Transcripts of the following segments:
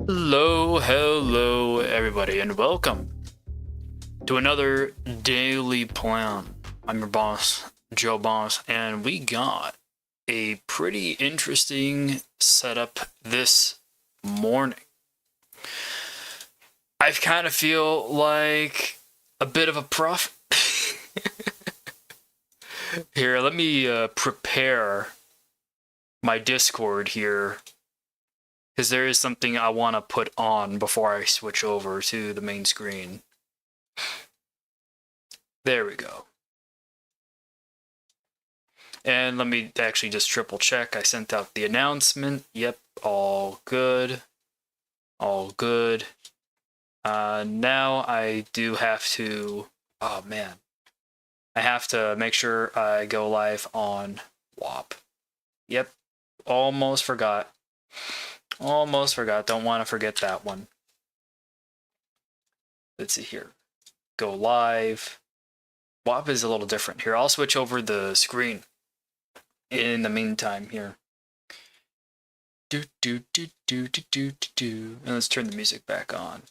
Hello, everybody, and welcome to another daily plan. I'm your boss, Joe Boss, and we got a pretty interesting setup this morning. I kind of feel like a bit of a prophet. Here, let me prepare my Discord here, because there is something I want to put on before I switch over to the main screen. There we go. And let me actually just triple check. I sent out the announcement. Yep, all good. All good. Now I do have to... Oh, man. I have to make sure I go live on WAP. Yep, almost forgot. Almost forgot. Don't want to forget that one. Let's see here. Go live. WAP is a little different. Here, I'll switch over the screen in the meantime here. And let's turn the music back on.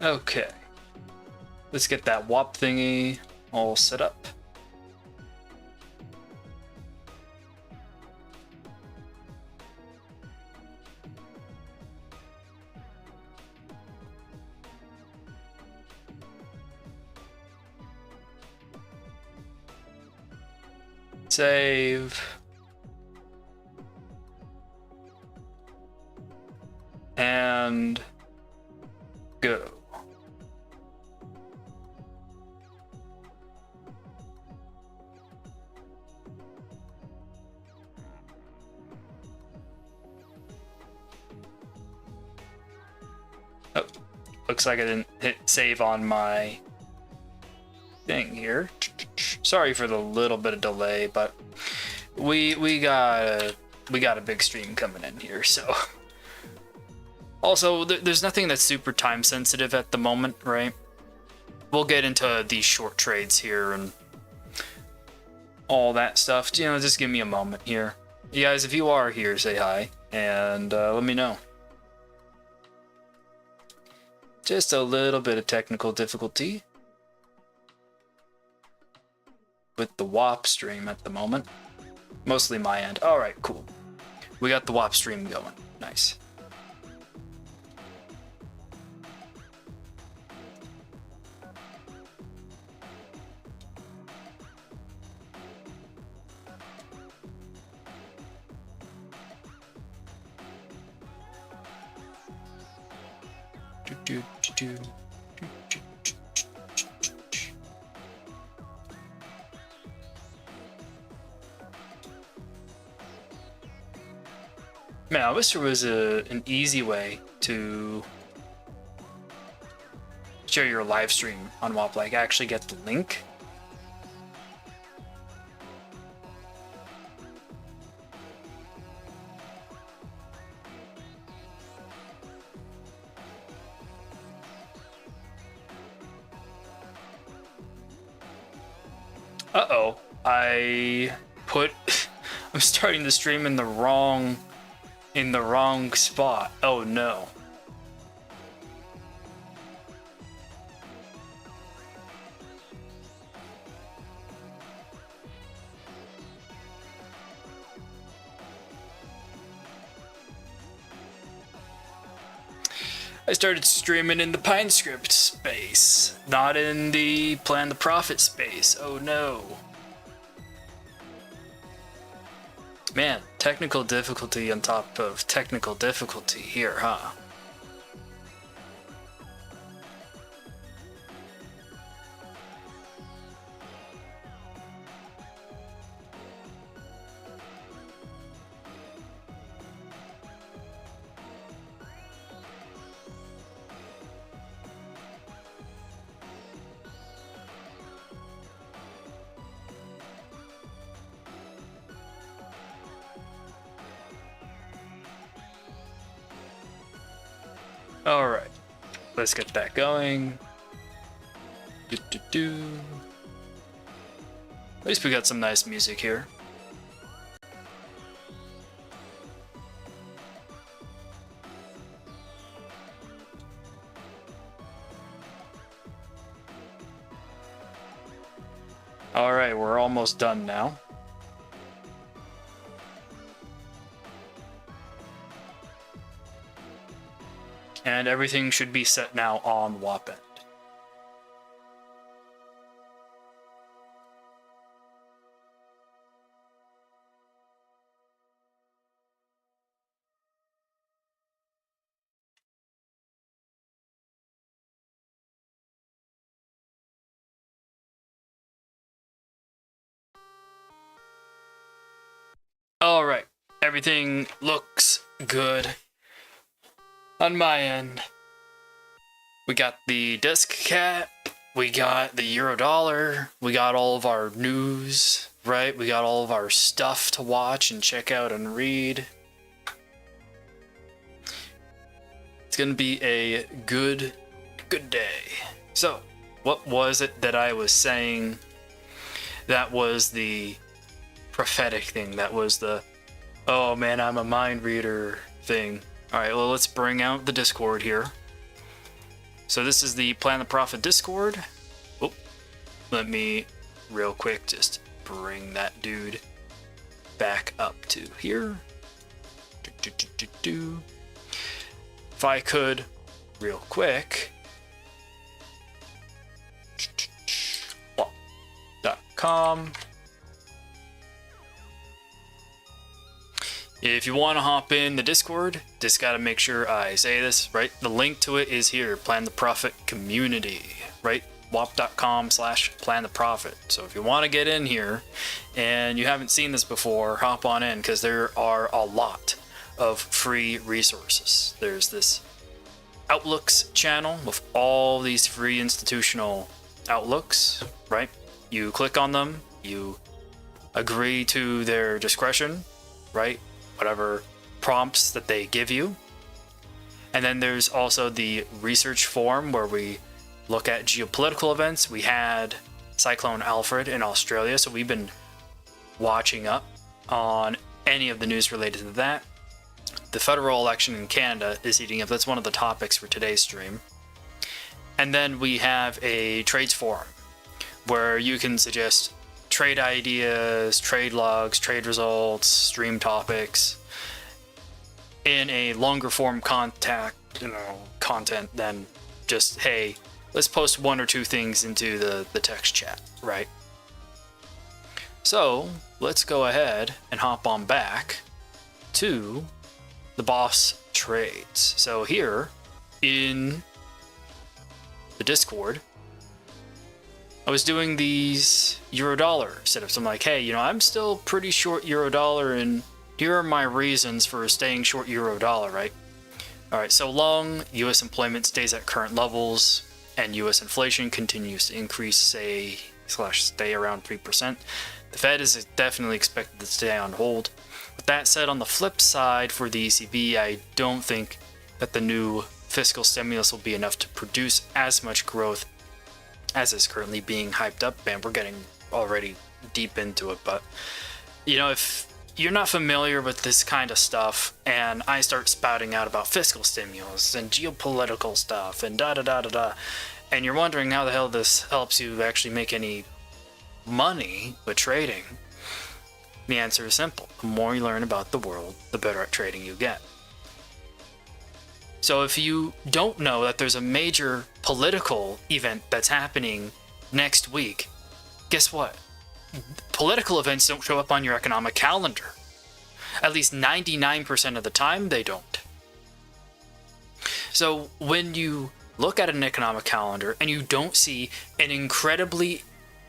Okay. Let's get that WAP thingy all set up. Save. And go. Oh, looks like I didn't hit save on my thing here. Sorry for the little bit of delay, but we got a big stream coming in here, so. Also, there's nothing that's super time sensitive at the moment, right? We'll get into these short trades here and all that stuff. You know, just give me a moment here. You guys, if you are here, say hi and let me know. Just a little bit of technical difficulty with the WAP stream at the moment. Mostly my end. All right, cool. We got the WAP stream going. Nice. Man, I wish there was an easy way to share your live stream on WAP, like actually get the link. Uh-oh, I'm starting the stream in the wrong spot. Oh no. I started streaming in the PineScript space, not in the Plan the Profit space. Oh no. Man, technical difficulty on top of technical difficulty here, huh? All right, let's get that going. At least we got some nice music here. Alright, we're almost done now. And everything should be set now on Wapend. Alright, everything looks good on my end. We got the disc cap, we got the Eurodollar, we got all of our news, right? We got all of our stuff to watch and check out and read. It's gonna be a good day. So, what was it that I was saying that was the prophetic thing? That was the, oh man, I'm a mind reader thing. Alright, well, let's bring out the Discord here. So this is the Plan the Profit Discord. Oh, let me real quick just bring that dude back up to here. If I could, real quick. .com. If you want to hop in the Discord, just got to make sure I say this, right? The link to it is here, Plan the Profit Community, right? wap.com/Plan the Profit. So if you want to get in here and you haven't seen this before, hop on in, because there are a lot of free resources. There's this Outlooks channel with all these free institutional outlooks, right? You click on them, you agree to their discretion, right? Whatever prompts that they give you. And then there's also the research forum where we look at geopolitical events. We had Cyclone Alfred in Australia, so we've been watching up on any of the news related to that. The federal election in Canada is heating up. That's one of the topics for today's stream. And then we have a trades forum where you can suggest trade ideas, trade logs, trade results, stream topics in a longer form content than just, hey, let's post one or two things into the text chat, right? So let's go ahead and hop on back to the boss trades. So here in the Discord, I was doing these Eurodollar setups. I'm like, hey, I'm still pretty short Eurodollar, and here are my reasons for staying short Eurodollar, right? All right, so long U.S. employment stays at current levels and U.S. inflation continues to increase, stay around 3%, the Fed is definitely expected to stay on hold. With that said, on the flip side for the ECB, I don't think that the new fiscal stimulus will be enough to produce as much growth as is currently being hyped up, and we're getting already deep into it. But if you're not familiar with this kind of stuff and I start spouting out about fiscal stimulus and geopolitical stuff and and you're wondering how the hell this helps you actually make any money with trading, the answer is simple. The more you learn about the world, the better at trading you get. So if you don't know that there's a major political event that's happening next week, guess what? Political events don't show up on your economic calendar. At least 99% of the time, they don't. So when you look at an economic calendar and you don't see an incredibly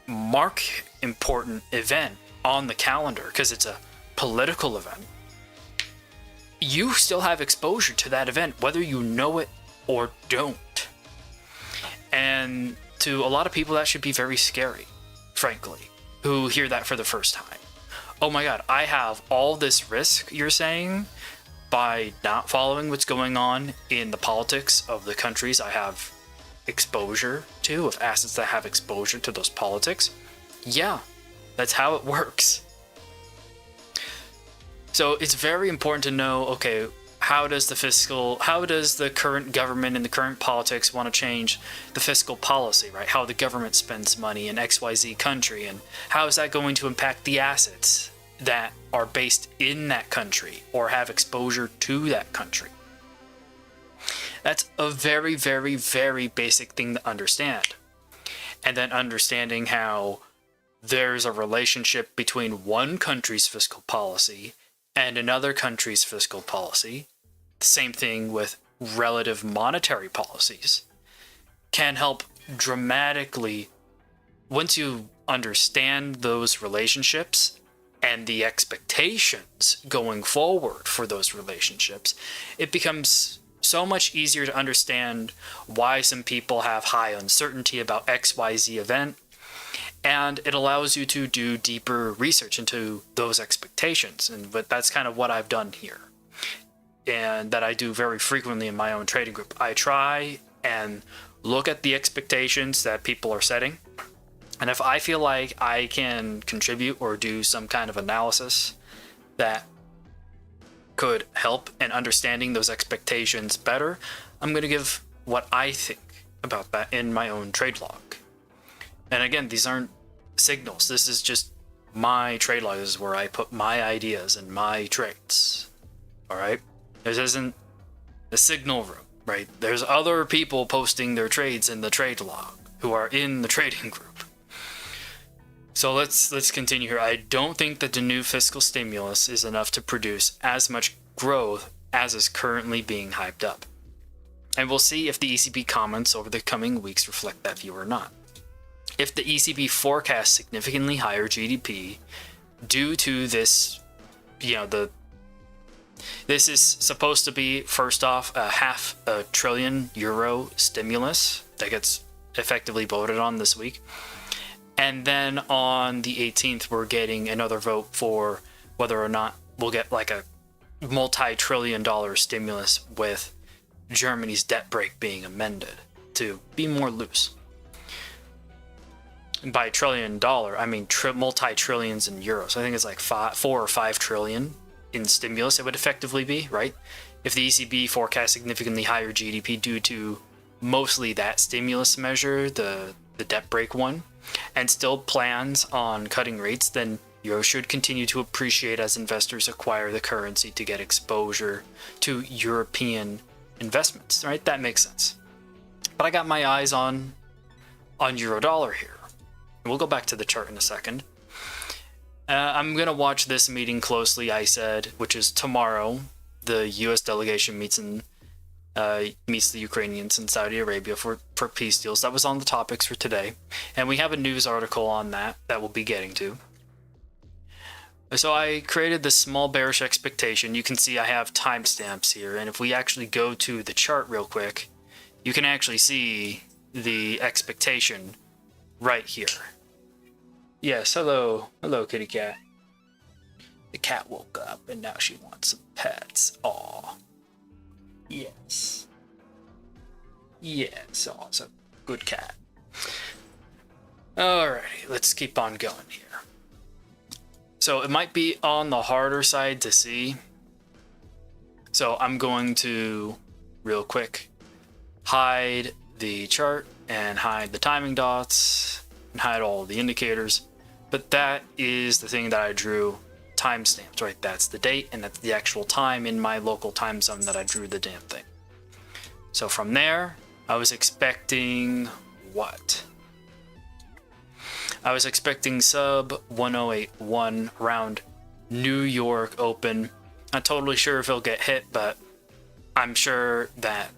important event on the calendar because it's a political event, you still have exposure to that event, whether you know it or don't. And to a lot of people, that should be very scary, frankly, who hear that for the first time. Oh my God, I have all this risk, you're saying, by not following what's going on in the politics of the countries I have exposure to, of assets that have exposure to those politics. Yeah, that's how it works. So it's very important to know, okay, how does the current government and the current politics want to change the fiscal policy, right? How the government spends money in XYZ country, and how is that going to impact the assets that are based in that country or have exposure to that country? That's a very, very, very basic thing to understand. And then understanding how there's a relationship between one country's fiscal policy and another country's fiscal policy, the same thing with relative monetary policies, can help dramatically, once you understand those relationships and the expectations going forward for those relationships, it becomes so much easier to understand why some people have high uncertainty about XYZ event, and it allows you to do deeper research into those expectations. But that's kind of what I've done here, and that I do very frequently in my own trading group. I try and look at the expectations that people are setting, and if I feel like I can contribute or do some kind of analysis that could help in understanding those expectations better, I'm going to give what I think about that in my own trade log. And again, these aren't signals. This is just my trade log. This is where I put my ideas and my trades. All right? This isn't the signal room, right? There's other people posting their trades in the trade log who are in the trading group. So let's continue here. I don't think that the new fiscal stimulus is enough to produce as much growth as is currently being hyped up. And we'll see if the ECB comments over the coming weeks reflect that view or not. If the ECB forecasts significantly higher GDP due to this, this is supposed to be, first off, a €500 billion stimulus that gets effectively voted on this week. And then on the 18th, we're getting another vote for whether or not we'll get like a multi-trillion-dollar stimulus with Germany's debt brake being amended to be more loose. And by $1 trillion, I mean multi-trillions in euros. I think it's like 4 or 5 trillion in stimulus it would effectively be, right? If the ECB forecasts significantly higher GDP due to mostly that stimulus measure, the debt brake one, and still plans on cutting rates, then euro should continue to appreciate as investors acquire the currency to get exposure to European investments, right? That makes sense. But I got my eyes on euro dollar here. We'll go back to the chart in a second. I'm going to watch this meeting closely, I said, which is tomorrow. The U.S. delegation meets the Ukrainians in Saudi Arabia for peace deals. That was on the topics for today. And we have a news article on that we'll be getting to. So I created this small bearish expectation. You can see I have timestamps here. And if we actually go to the chart real quick, you can actually see the expectation right here. Yes, hello, kitty cat. The cat woke up and now she wants some pets. Aw. Yes. Yes, awesome. Good cat. Alrighty, let's keep on going here. So it might be on the harder side to see. So I'm going to, real quick, hide the chart and hide the timing dots and hide all the indicators. But that is the thing that I drew timestamps, right? That's the date and that's the actual time in my local time zone that I drew the damn thing. So from there, I was expecting what? I was expecting sub 1081 around New York open. Not totally sure if it'll get hit, but I'd sure like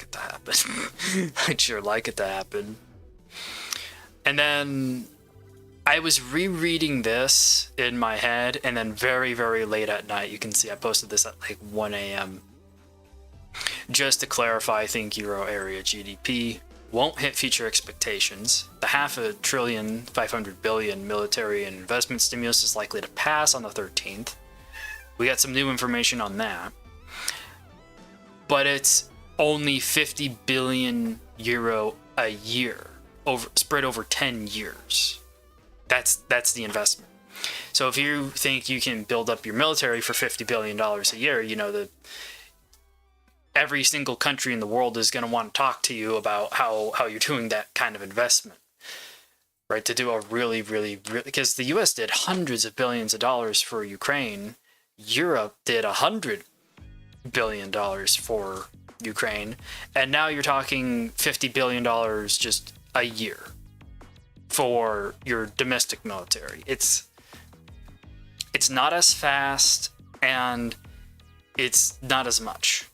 it to happen. I'd sure like it to happen. And then I was rereading this in my head, and then very, very late at night, you can see I posted this at like 1 a.m. Just to clarify, I think Euro area GDP won't hit future expectations. The $500 billion military and investment stimulus is likely to pass on the 13th. We got some new information on that. But it's only 50 billion euro a year, spread over 10 years. That's the investment. So if you think you can build up your military for $50 billion a year, you know, every single country in the world is going to want to talk to you about how you're doing that kind of investment, right? To do a really, because the US did hundreds of billions of dollars for Ukraine. Europe did $100 billion for Ukraine. And now you're talking $50 billion just a year for your domestic military. It's not as fast, and it's not as much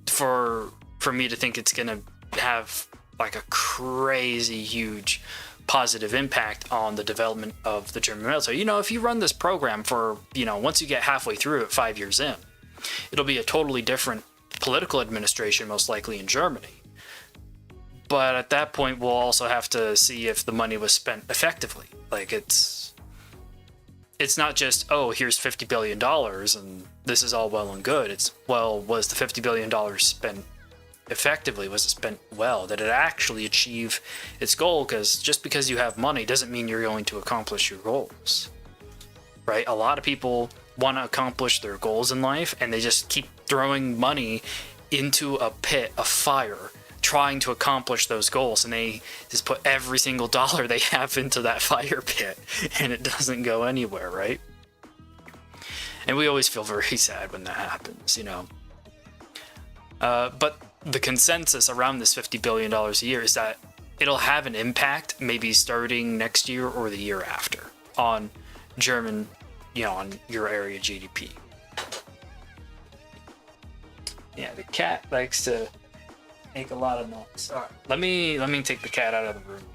for me to think it's gonna have like a crazy huge positive impact on the development of the German military. You know, if you run this program for, you know, once you get halfway through it, 5 years in, it'll be a totally different political administration, most likely in Germany. But at that point, we'll also have to see if the money was spent effectively. Like, it's not just, oh, here's $50 billion and this is all well and good. It's, well, was the $50 billion spent effectively? Was it spent well? Did it actually achieve its goal? Because just because you have money doesn't mean you're going to accomplish your goals, right? A lot of people want to accomplish their goals in life, and they just keep throwing money into a pit of fire trying to accomplish those goals, and they just put every single dollar they have into that fire pit, and it doesn't go anywhere, right? And we always feel very sad when that happens, you know. But the consensus around this $50 billion a year is that it'll have an impact maybe starting next year or the year after on German, you know, on your area GDP. Yeah, the cat likes to make a lot of noise. All right, let me take the cat out of the room here.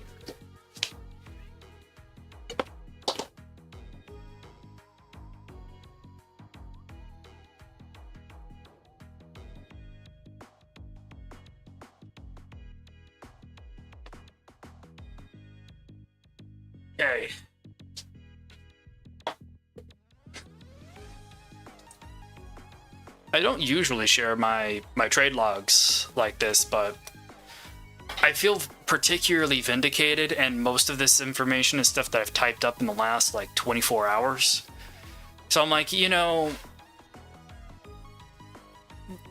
Okay. I don't usually share my trade logs like this, but I feel particularly vindicated, and most of this information is stuff that I've typed up in the last like 24 hours. So I'm like, you know,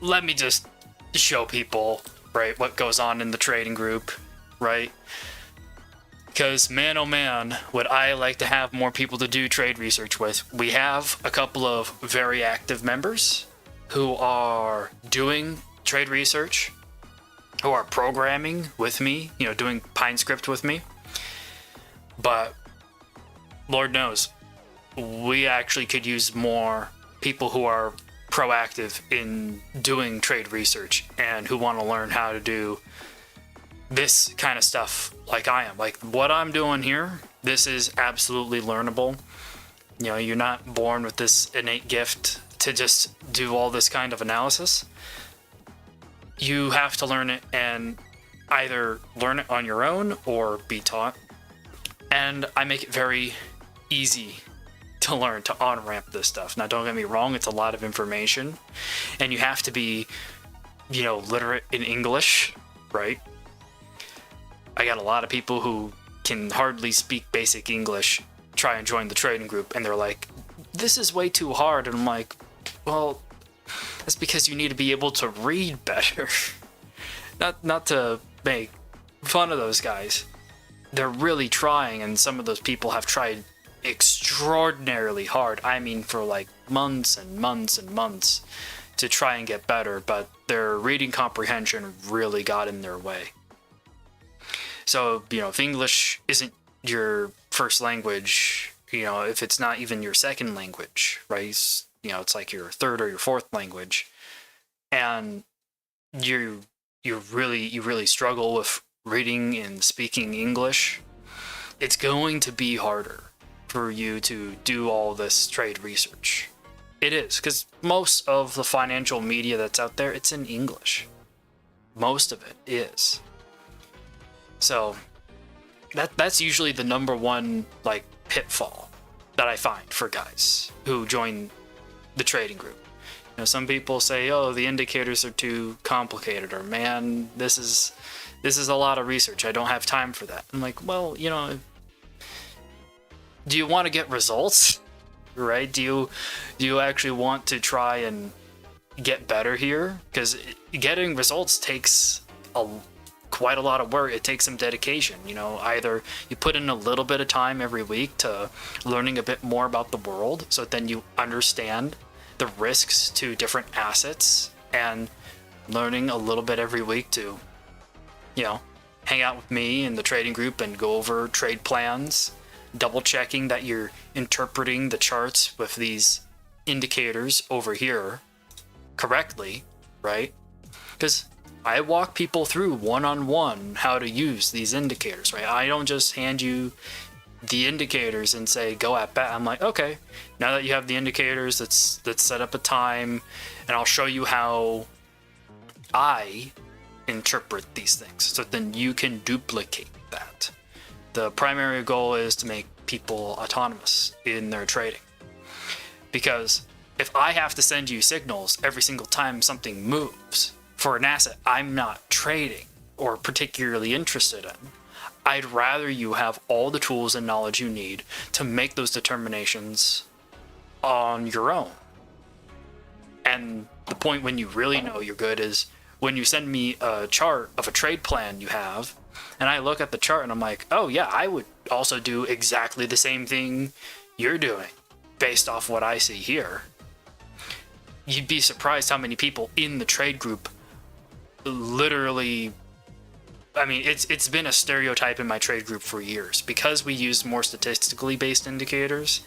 let me just show people, right, what goes on in the trading group, right? Because man, oh man, would I like to have more people to do trade research with. We have a couple of very active members who are doing trade research, who are programming with me, you know, doing PineScript with me. But Lord knows, we actually could use more people who are proactive in doing trade research and who want to learn how to do this kind of stuff like I am. Like what I'm doing here, this is absolutely learnable. You know, you're not born with this innate gift to just do all this kind of analysis. You have to learn it, and either learn it on your own or be taught. And I make it very easy to learn, to on-ramp this stuff. Now, don't get me wrong, it's a lot of information, and you have to be, you know, literate in English, right? I got a lot of people who can hardly speak basic English try and join the trading group, and they're like, this is way too hard. And I'm like, well, that's because you need to be able to read better. Not to make fun of those guys. They're really trying, and some of those people have tried extraordinarily hard. I mean, for like months and months and months to try and get better, but their reading comprehension really got in their way. So, you know, if English isn't your first language, you know, if it's not even your second language, right? You know, it's like your third or your fourth language, and you really struggle with reading and speaking English, it's going to be harder for you to do all this trade research. It is, because most of the financial media that's out there, it's in English. Most of it is. So that's usually the number one like pitfall that I find for guys who join the trading group. You know, some people say, "Oh, the indicators are too complicated," or "Man, this is a lot of research. I don't have time for that." I'm like, well, you know, do you want to get results, right? Do you actually want to try and get better here? Because getting results takes quite a lot of work. It takes some dedication. You know, either you put in a little bit of time every week to learning a bit more about the world, so then you understand the risks to different assets, and learning a little bit every week to, you know, hang out with me in the trading group and go over trade plans, double checking that you're interpreting the charts with these indicators over here correctly, right? Because I walk people through one-on-one how to use these indicators, right? I don't just hand you the indicators and say, go at bat. I'm like, okay, now that you have the indicators, let's set up a time, and I'll show you how I interpret these things, so then you can duplicate that. The primary goal is to make people autonomous in their trading. Because if I have to send you signals every single time something moves for an asset I'm not trading or particularly interested in, I'd rather you have all the tools and knowledge you need to make those determinations on your own. And the point when you really know you're good is when you send me a chart of a trade plan you have, and I look at the chart and I'm like, oh yeah, I would also do exactly the same thing you're doing based off what I see here. You'd be surprised how many people in the trade group literally, I mean, it's been a stereotype in my trade group for years. Because we use more statistically based indicators,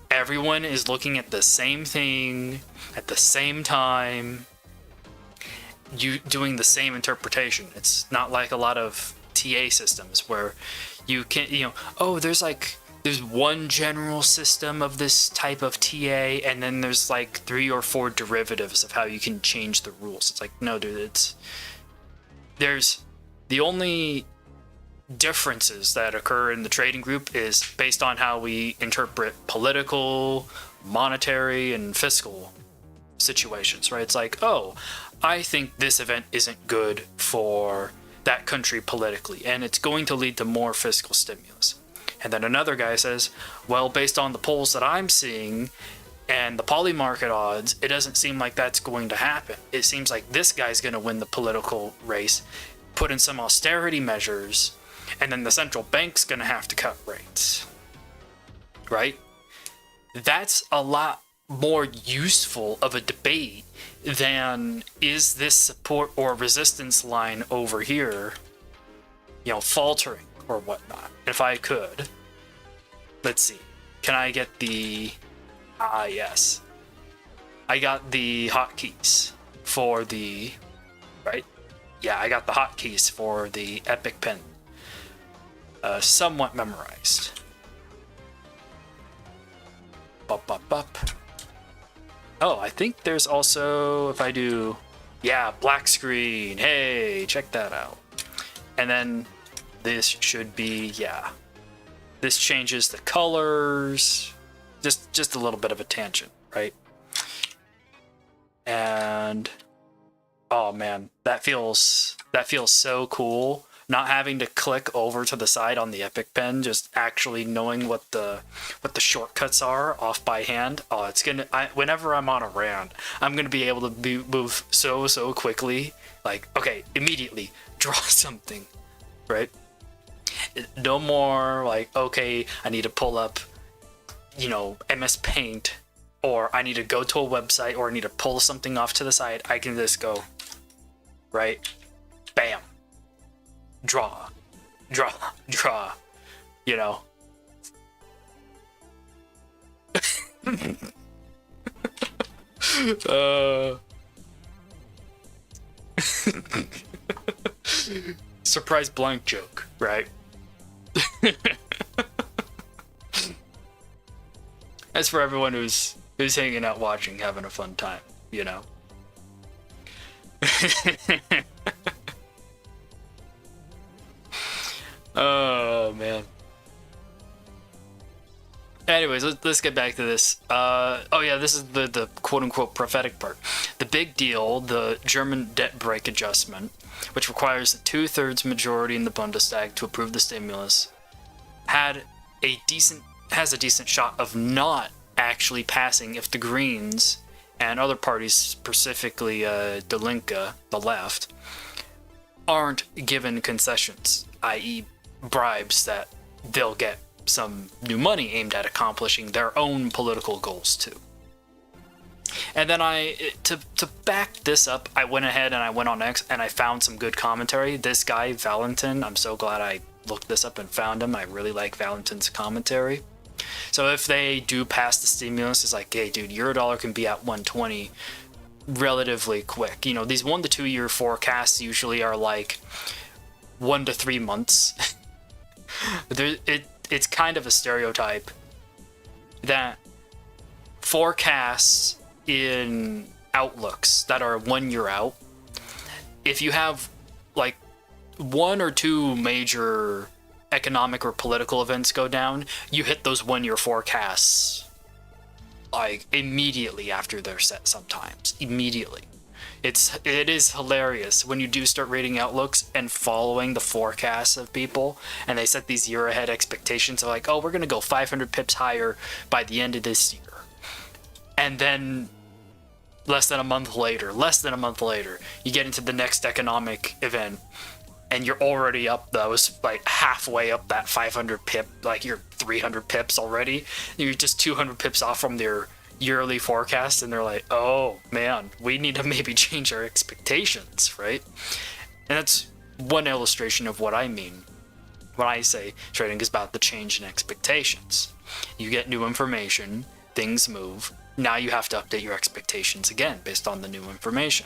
everyone is looking at the same thing at the same time, you doing the same interpretation. It's not like a lot of TA systems where you can, you know, oh, there's one general system of this type of TA, and then there's like 3 or 4 derivatives of how you can change the rules. It's like, no, dude, there's the only differences that occur in the trading group is based on how we interpret political, monetary, and fiscal situations, right? It's like, oh, I think this event isn't good for that country politically, and it's going to lead to more fiscal stimulus. And then another guy says, well, based on the polls that I'm seeing and the poly market odds, it doesn't seem like that's going to happen. It seems like this guy's going to win the political race, put in some austerity measures, and then the central bank's going to have to cut rates. Right? That's a lot more useful of a debate than is this support or resistance line over here, you know, faltering or whatnot. If I could, let's see, can I get the, yes, I got the hotkeys for the, right? Yeah, I got the hotkeys for the Epic Pen somewhat memorized. Oh, I think there's also, if I do, yeah, black screen. Hey, check that out. And then this should be, yeah, this changes the colors. Just a little bit of a tangent, right? And oh man, that feels so cool. Not having to click over to the side on the Epic Pen, just actually knowing what the shortcuts are off by hand. Oh, it's whenever I'm on a round, I'm gonna be able to move so quickly. Like, okay, immediately draw something, right? No more like, okay, I need to pull up, you know, MS Paint, or I need to go to a website, or I need to pull something off to the side. I can just go, right? Bam. Draw, you know. Surprise blank joke, right? That's for everyone who's hanging out, watching, having a fun time, you know. Oh man. Anyways, let's get back to this. Oh yeah, this is the quote-unquote prophetic part. The big deal, the German debt brake adjustment, which requires a 2/3 majority in the Bundestag to approve the stimulus, has a decent shot of not actually passing if the Greens and other parties, specifically Die Linke, the left, aren't given concessions, i.e. bribes that they'll get some new money aimed at accomplishing their own political goals too. And then to back this up, I went ahead and I went on X and I found some good commentary. This guy, Valentin, I'm so glad I looked this up and found him. I really like Valentin's commentary. So if they do pass the stimulus, it's like, hey dude, Eurodollar can be at 120 relatively quick. You know, these 1 to 2 year forecasts usually are like 1 to 3 months. It's kind of a stereotype that forecasts in outlooks that are 1 year out, if you have like 1 or 2 major economic or political events go down, you hit those 1 year forecasts like immediately after they're set. Sometimes immediately. It is hilarious when you do start reading outlooks and following the forecasts of people, and they set these year ahead expectations of like, oh, we're gonna go 500 pips higher by the end of this year, and then less than a month later, you get into the next economic event, and you're already up those, like halfway up that 500 pip, like you're 300 pips already. You're just 200 pips off from their yearly forecast, and they're like, oh man, we need to maybe change our expectations, right? And that's one illustration of what I mean when I say trading is about the change in expectations. You get new information, things move, now you have to update your expectations again based on the new information.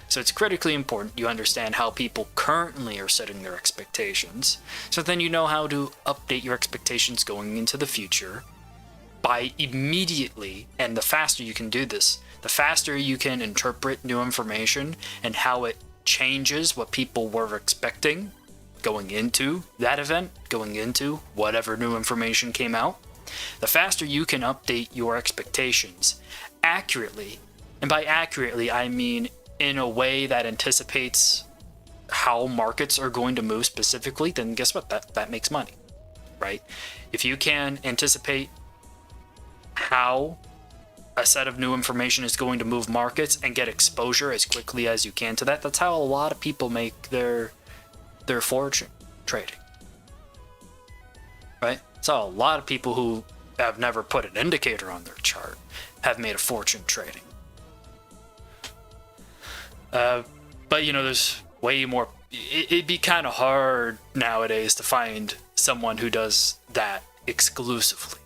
So it's critically important you understand how people currently are setting their expectations, so then you know how to update your expectations going into the future by immediately, and the faster you can do this, the faster you can interpret new information and how it changes what people were expecting going into that event, going into whatever new information came out, the faster you can update your expectations accurately. And by accurately, I mean in a way that anticipates how markets are going to move specifically, then guess what? That makes money, right? If you can anticipate how a set of new information is going to move markets and get exposure as quickly as you can to that, that's how a lot of people make their fortune trading, right? So a lot of people who have never put an indicator on their chart have made a fortune trading. But you know, there's way more. It'd be kind of hard nowadays to find someone who does that exclusively.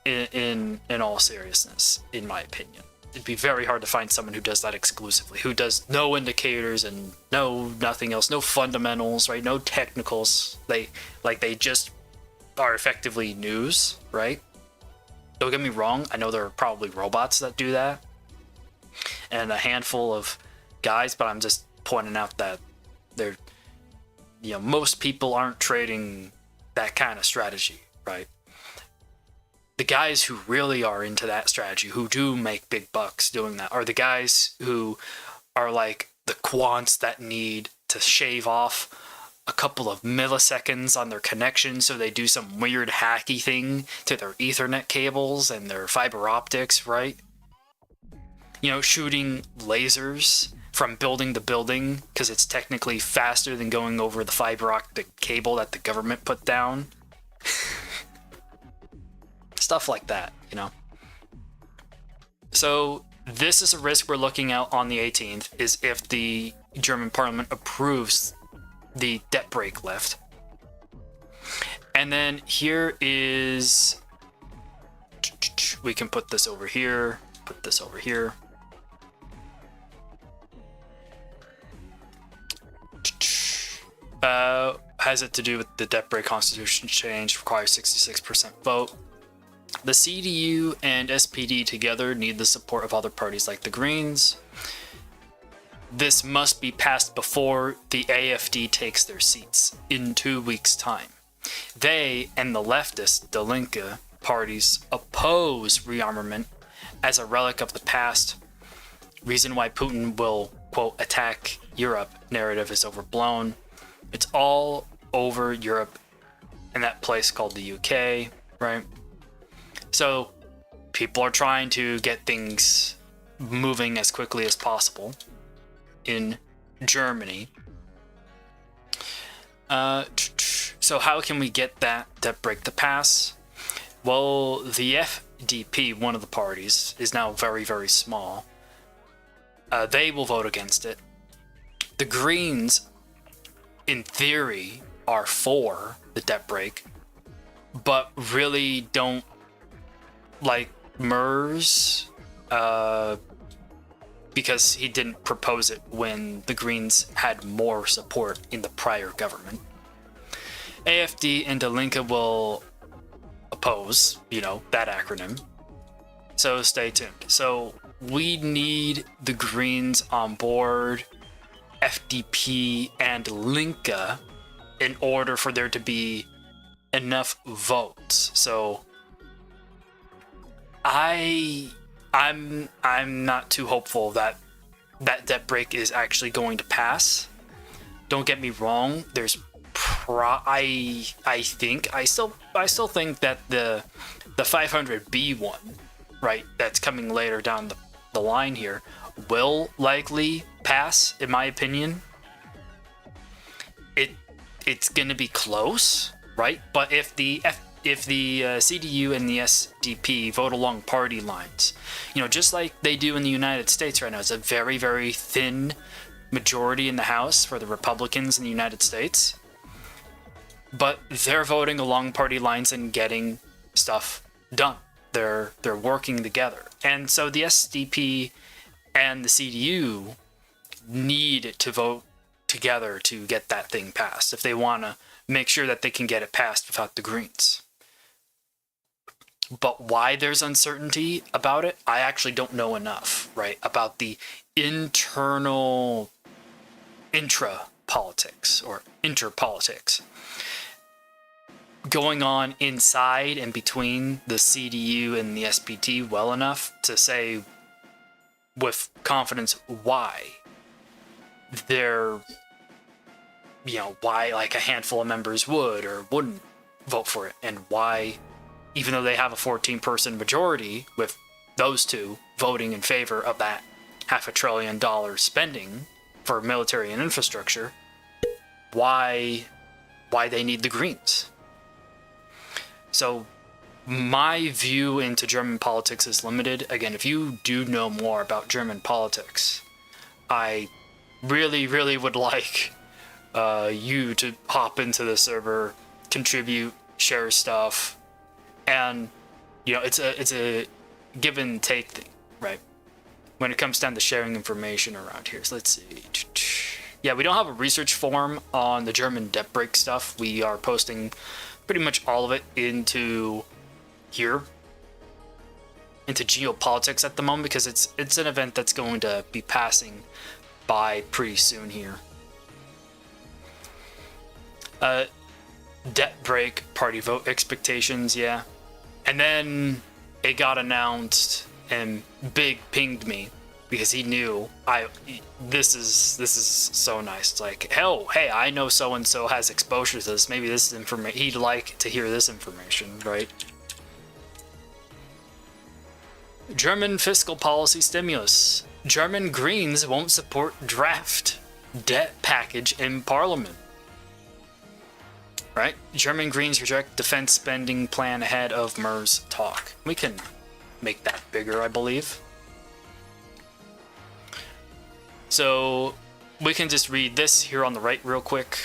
In all seriousness, in my opinion, it'd be very hard to find someone who does that exclusively, who does no indicators and nothing else, no fundamentals, right? No technicals. They just are effectively news, right? Don't get me wrong. I know there are probably robots that do that, and a handful of guys, but I'm just pointing out that most people aren't trading that kind of strategy, right? The guys who really are into that strategy, who do make big bucks doing that, are the guys who are like the quants that need to shave off a couple of milliseconds on their connection so they do some weird hacky thing to their Ethernet cables and their fiber optics, right? You know, shooting lasers from building to building because it's technically faster than going over the fiber optic cable that the government put down. Stuff like that, you know. So this is a risk we're looking at on the 18th, is if the German parliament approves the debt brake lift. And then here is, we can put this over here, put this over here. Has it to do with the debt brake constitution change, requires 66% vote. The CDU and SPD together need the support of other parties like the Greens. This must be passed before the AfD takes their seats in 2 weeks' time. They and the leftist Die Linke parties oppose rearmament as a relic of the past. Reason why Putin will, quote, attack Europe narrative is overblown. It's all over Europe and that place called the UK, right? So people are trying to get things moving as quickly as possible in Germany. So how can we get that debt break to pass? Well, the FDP, one of the parties, is now very, very small. They will vote against it. The Greens, in theory, are for the debt break, but really don't like Merz, because he didn't propose it when the Greens had more support in the prior government. AFD and Die Linke will oppose, that acronym. So stay tuned. So we need the Greens on board, FDP and Linke, in order for there to be enough votes. So I'm not too hopeful that debt break is actually going to pass. Don't get me wrong. There's I still think that the 500B one, right, that's coming later down the line here, will likely pass, in my opinion. It's gonna be close, right? But if the CDU and the SDP vote along party lines, just like they do in the United States right now, it's a very, very thin majority in the House for the Republicans in the United States. But they're voting along party lines and getting stuff done. They're working together. And so the SDP and the CDU need to vote together to get that thing passed if they want to make sure that they can get it passed without the Greens. But why there's uncertainty about it, I actually don't know enough, right? About the internal intra-politics or interpolitics going on inside and between the CDU and the SPD well enough to say with confidence why they're, why like a handful of members would or wouldn't vote for it, and why, even though they have a 14-person majority with those two voting in favor of that $500 billion spending for military and infrastructure, why they need the Greens. So my view into German politics is limited. Again, if you do know more about German politics, I really, really would like you to hop into the server, contribute, share stuff, and it's a give and take thing, right? When it comes down to sharing information around here. So let's see. Yeah, we don't have a research forum on the German debt break stuff. We are posting pretty much all of it into here, into geopolitics at the moment, because it's an event that's going to be passing by pretty soon here. Debt break, party vote expectations, yeah. And then it got announced and Big pinged me because he knew this is so nice. It's like, hell, hey, I know so and so has exposure to this. Maybe this is information he'd like to hear this information, right? German fiscal policy stimulus. German Greens won't support draft debt package in parliament. Right? German Greens reject defense spending plan ahead of Merz talk. We can make that bigger, I believe. So we can just read this here on the right real quick.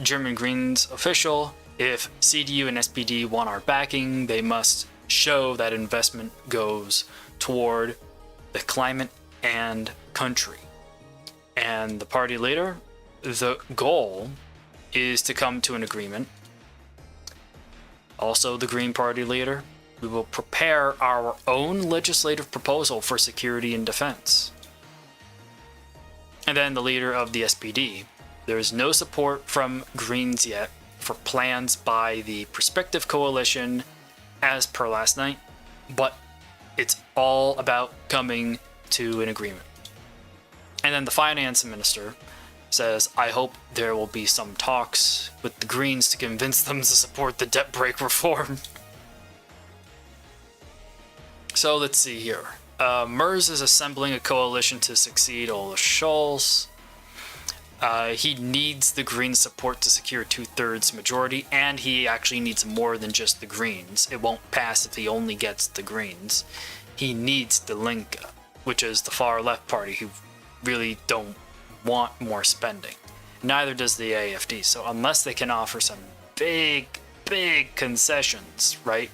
German Greens official: if CDU and SPD want our backing, they must show that investment goes toward the climate and country. And the party leader: the goal is to come to an agreement. Also, the Green Party leader: we will prepare our own legislative proposal for security and defense. And then the leader of the SPD: there is no support from Greens yet for plans by the prospective coalition as per last night, but it's all about coming to an agreement. And then the finance minister says, I hope there will be some talks with the Greens to convince them to support the debt break reform. So let's see here. Merz is assembling a coalition to succeed Olaf Scholz. He needs the Greens' support to secure 2/3 majority, and he actually needs more than just the Greens. It won't pass if he only gets the Greens. He needs the Linke, which is the far left party who really don't want more spending. Neither does the AFD. So unless they can offer some big concessions, right?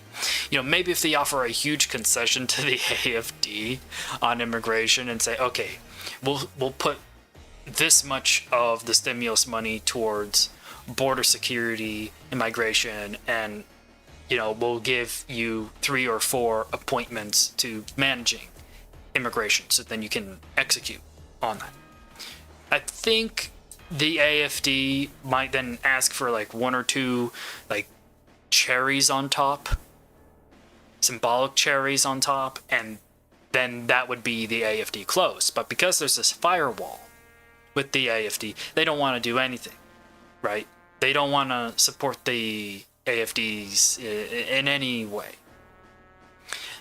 Maybe if they offer a huge concession to the AFD on immigration and say, okay, we'll put this much of the stimulus money towards border security, immigration, and we'll give you 3 or 4 appointments to managing immigration, so then you can execute on that. I think the AFD might then ask for like 1 or 2 like cherries on top, symbolic cherries on top, and then that would be the AFD close. But because there's this firewall with the AFD, they don't want to do anything, right? They don't want to support the AFDs in any way.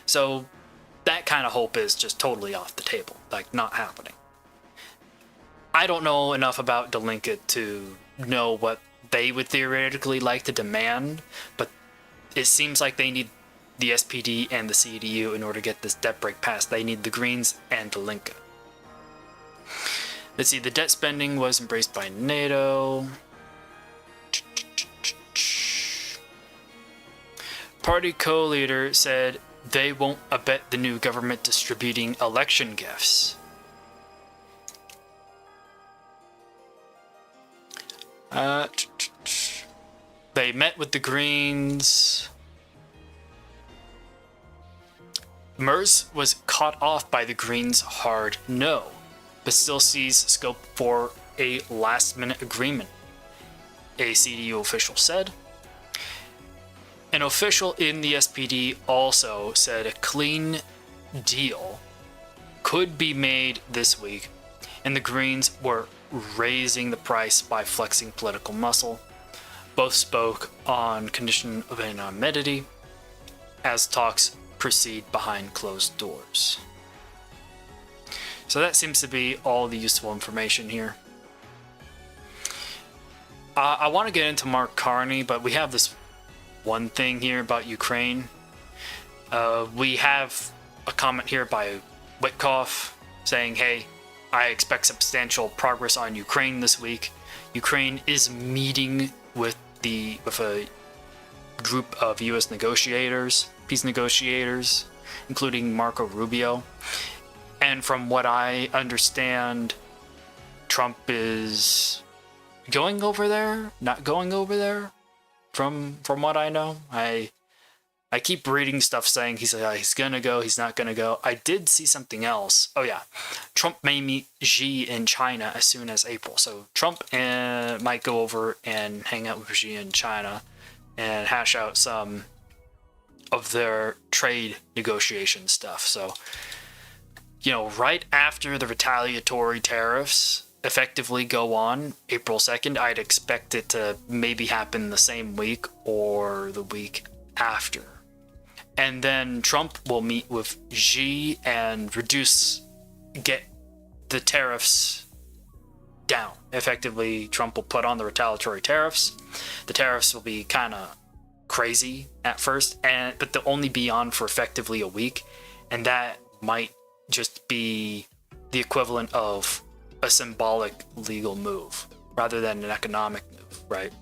So that kind of hope is just totally off the table, like not happening. I don't know enough about Die Linke to know what they would theoretically like to demand, but it seems like they need the SPD and the CDU in order to get this debt break passed. They need the Greens and Die Linke. Let's see, the debt spending was embraced by NATO. Party co-leader said they won't abet the new government distributing election gifts. They met with the Greens. Merz was caught off by the Greens' hard no, but still sees scope for a last-minute agreement, a CDU official said. An official in the SPD also said a clean deal could be made this week, and the Greens were raising the price by flexing political muscle. Both spoke on condition of anonymity as talks proceed behind closed doors. So that seems to be all the useful information here. I want to get into Mark Carney, but we have this one thing here about Ukraine. We have a comment here by Witkoff saying, hey, I expect substantial progress on Ukraine this week. Ukraine is meeting with a group of U.S. negotiators, peace negotiators, including Marco Rubio. And from what I understand, Trump is going over there, not going over there. From what I know, I keep reading stuff saying he's gonna go, he's not gonna go. I did see something else. Oh yeah, Trump may meet Xi in China as soon as April. So Trump might go over and hang out with Xi in China and hash out some of their trade negotiation stuff. So, right after the retaliatory tariffs effectively go on April 2nd, I'd expect it to maybe happen the same week or the week after. And then Trump will meet with Xi and get the tariffs down. Effectively, Trump will put on the retaliatory tariffs. The tariffs will be kind of crazy at first, but they'll only be on for effectively a week. And that might just be the equivalent of a symbolic legal move rather than an economic move, right?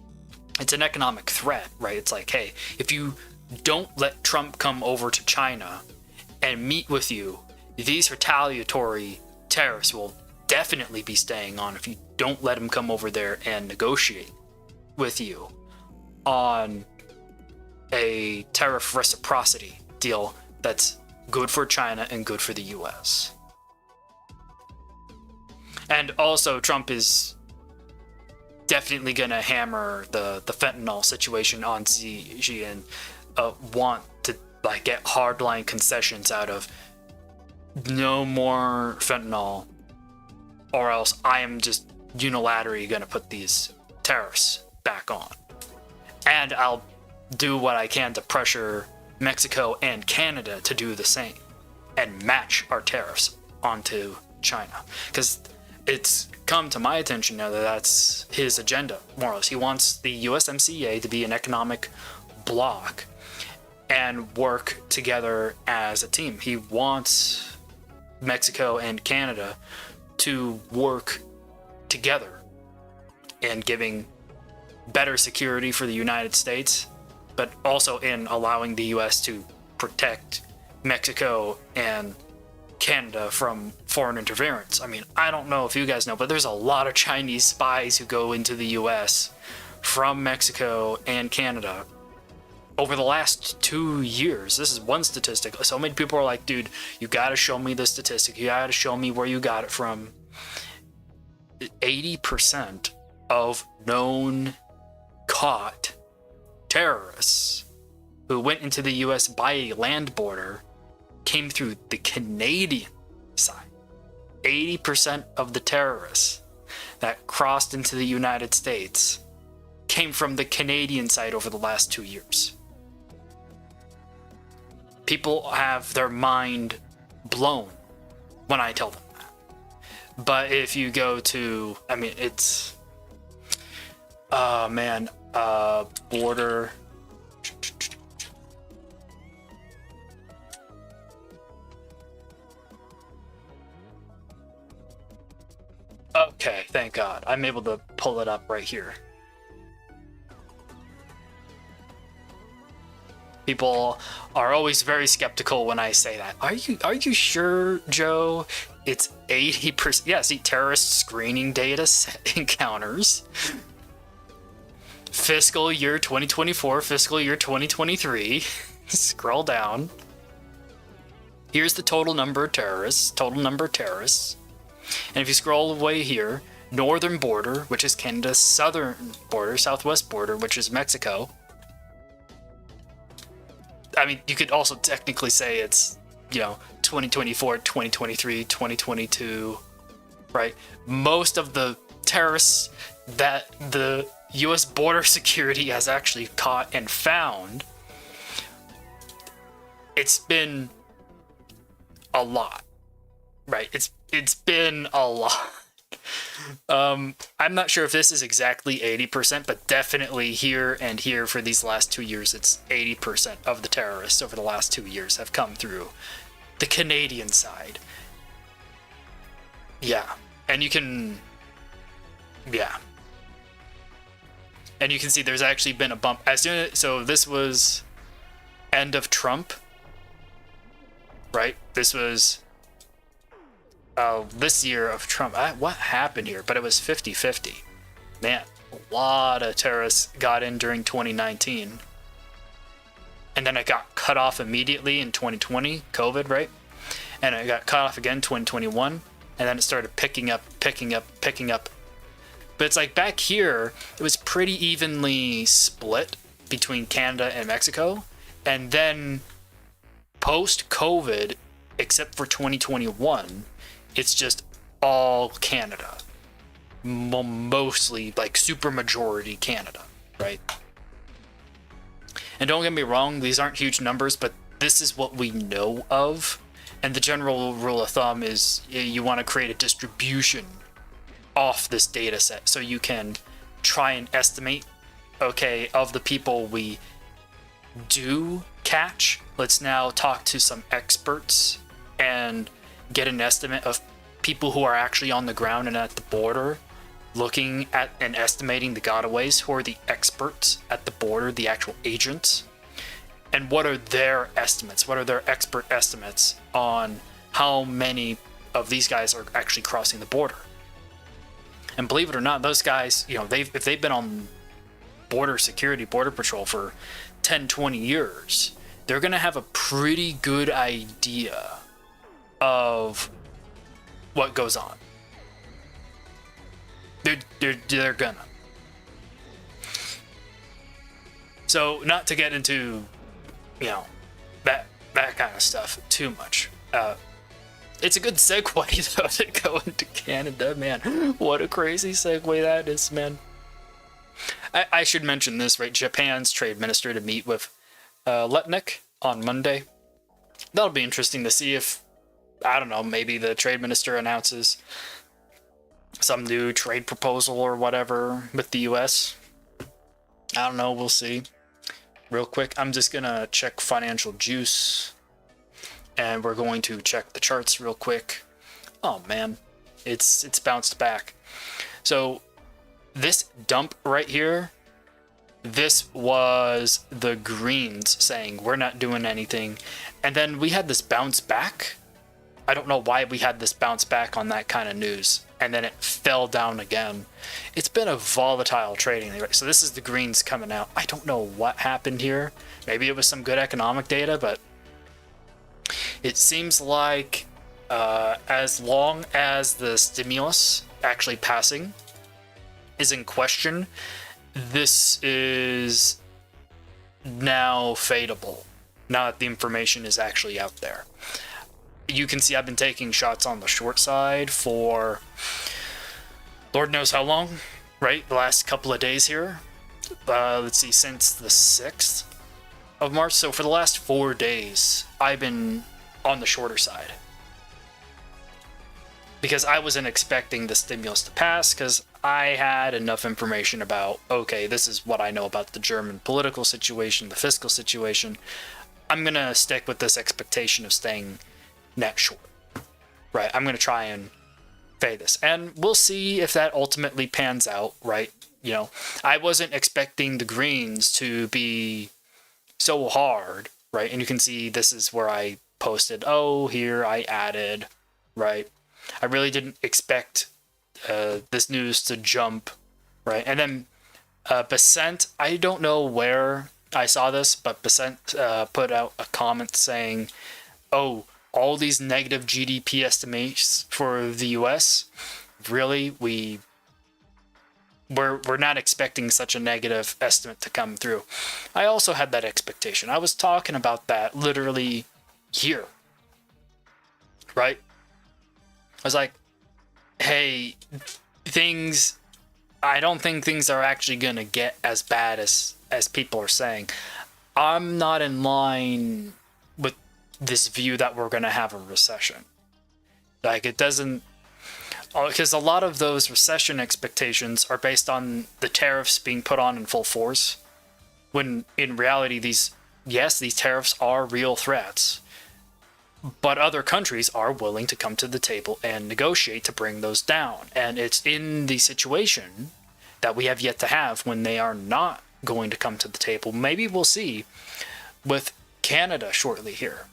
It's an economic threat, right? It's like, hey, if you don't let Trump come over to China and meet with you, these retaliatory tariffs will definitely be staying on if you don't let him come over there and negotiate with you on a tariff reciprocity deal that's good for China and good for the US. And also, Trump is definitely going to hammer the fentanyl situation on Xi. And want to like get hardline concessions out of no more fentanyl, or else I am just unilaterally going to put these tariffs back on. And I'll do what I can to pressure Mexico and Canada to do the same and match our tariffs onto China. Because it's come to my attention now that that's his agenda, more or less. He wants the USMCA to be an economic bloc and work together as a team. He wants Mexico and Canada to work together in giving better security for the United States, but also in allowing the US to protect Mexico and Canada from foreign interference. I mean, I don't know if you guys know, but there's a lot of Chinese spies who go into the US from Mexico and Canada over the last 2 years. This is one statistic. So many people are like, dude, you gotta show me the statistic. You gotta show me where you got it from. 80% of known caught terrorists who went into the US by a land border came through the Canadian side. 80% of the terrorists that crossed into the United States came from the Canadian side over the last 2 years. People have their mind blown when I tell them that. But if you go to, I mean, it's, border. Okay, thank God. I'm able to pull it up right here. People are always very skeptical when I say that. Are you sure, Joe? It's 80%. Yeah, see, terrorist screening data set encounters. Fiscal year 2024, fiscal year 2023. Scroll down. Here's the total number of terrorists. And if you scroll away here, northern border, which is Canada's southern border, southwest border, which is Mexico. I mean, you could also technically say it's, 2024, 2023, 2022, right? Most of the terrorists that the U.S. border security has actually caught and found, it's been a lot, right? It's been a lot. I'm not sure if this is exactly 80%, but definitely here and here for these last 2 years, it's 80% of the terrorists over the last 2 years have come through the Canadian side. Yeah. And you can see there's actually been a bump so this was end of Trump, right? This was this year of Trump. What happened here? But it was 50-50. Man, a lot of terrorists got in during 2019. And then it got cut off immediately in 2020, COVID, right? And it got cut off again 2021. And then it started picking up. But it's like back here, it was pretty evenly split between Canada and Mexico. And then post-COVID, except for 2021, it's just all Canada. Mostly, like, super majority Canada, right? And don't get me wrong, these aren't huge numbers, but this is what we know of. And the general rule of thumb is you want to create a distribution off this data set so you can try and estimate, okay, of the people we do catch, let's now talk to some experts and get an estimate of people who are actually on the ground and at the border looking at and estimating the gotaways, who are the experts at the border, the actual agents, and what are their estimates, what are their expert estimates on how many of these guys are actually crossing the border. And believe it or not, those guys, if they've been on border security, border patrol for 10, 20 years, they're going to have a pretty good idea of what goes on. They're gonna. So, not to get into you know, that kind of stuff too much. It's a good segue though to go into Canada, man. What a crazy segue that is, man. I should mention this, right? Japan's trade minister to meet with Letnick on Monday. That'll be interesting to see if, I don't know, maybe the trade minister announces some new trade proposal or whatever with the US. I don't know, we'll see. Real quick, I'm just gonna check Financial Juice, and we're going to check the charts real quick. Oh man, it's bounced back. So this dump right here, this was the greens saying we're not doing anything, and then we had this bounce back. I don't know why we had this bounce back on that kind of news, and then it fell down again. It's been a volatile trading. So this is the greens coming out. I don't know what happened here. Maybe it was some good economic data, but it seems like as long as the stimulus actually passing is in question, this is now fadeable, now that the information is actually out there. You can see I've been taking shots on the short side for Lord knows how long, right? The last couple of days here. Let's see, since the 6th of March. So for the last 4 days, I've been on the shorter side. Because I wasn't expecting the stimulus to pass, because I had enough information about, okay, this is what I know about the German political situation, the fiscal situation. I'm going to stick with this expectation of staying net short, right? I'm going to try and fade this, and we'll see if that ultimately pans out, right? You know, I wasn't expecting the greens to be so hard, right? And you can see this is where I posted, oh, here I added, right? I really didn't expect this news to jump, right? And then Besant, I don't know where I saw this, but Besant put out a comment saying, oh, all these negative GDP estimates for the US, really, we're not expecting such a negative estimate to come through. I also had that expectation. I was talking about that literally here, right? I was like, hey, I don't think things are actually going to get as bad as people are saying. I'm not in line with this view that we're going to have a recession. Like, it doesn't, because a lot of those recession expectations are based on the tariffs being put on in full force, when in reality these tariffs are real threats, but other countries are willing to come to the table and negotiate to bring those down. And it's in the situation that we have yet to have when they are not going to come to the table. Maybe we'll see with Canada shortly here.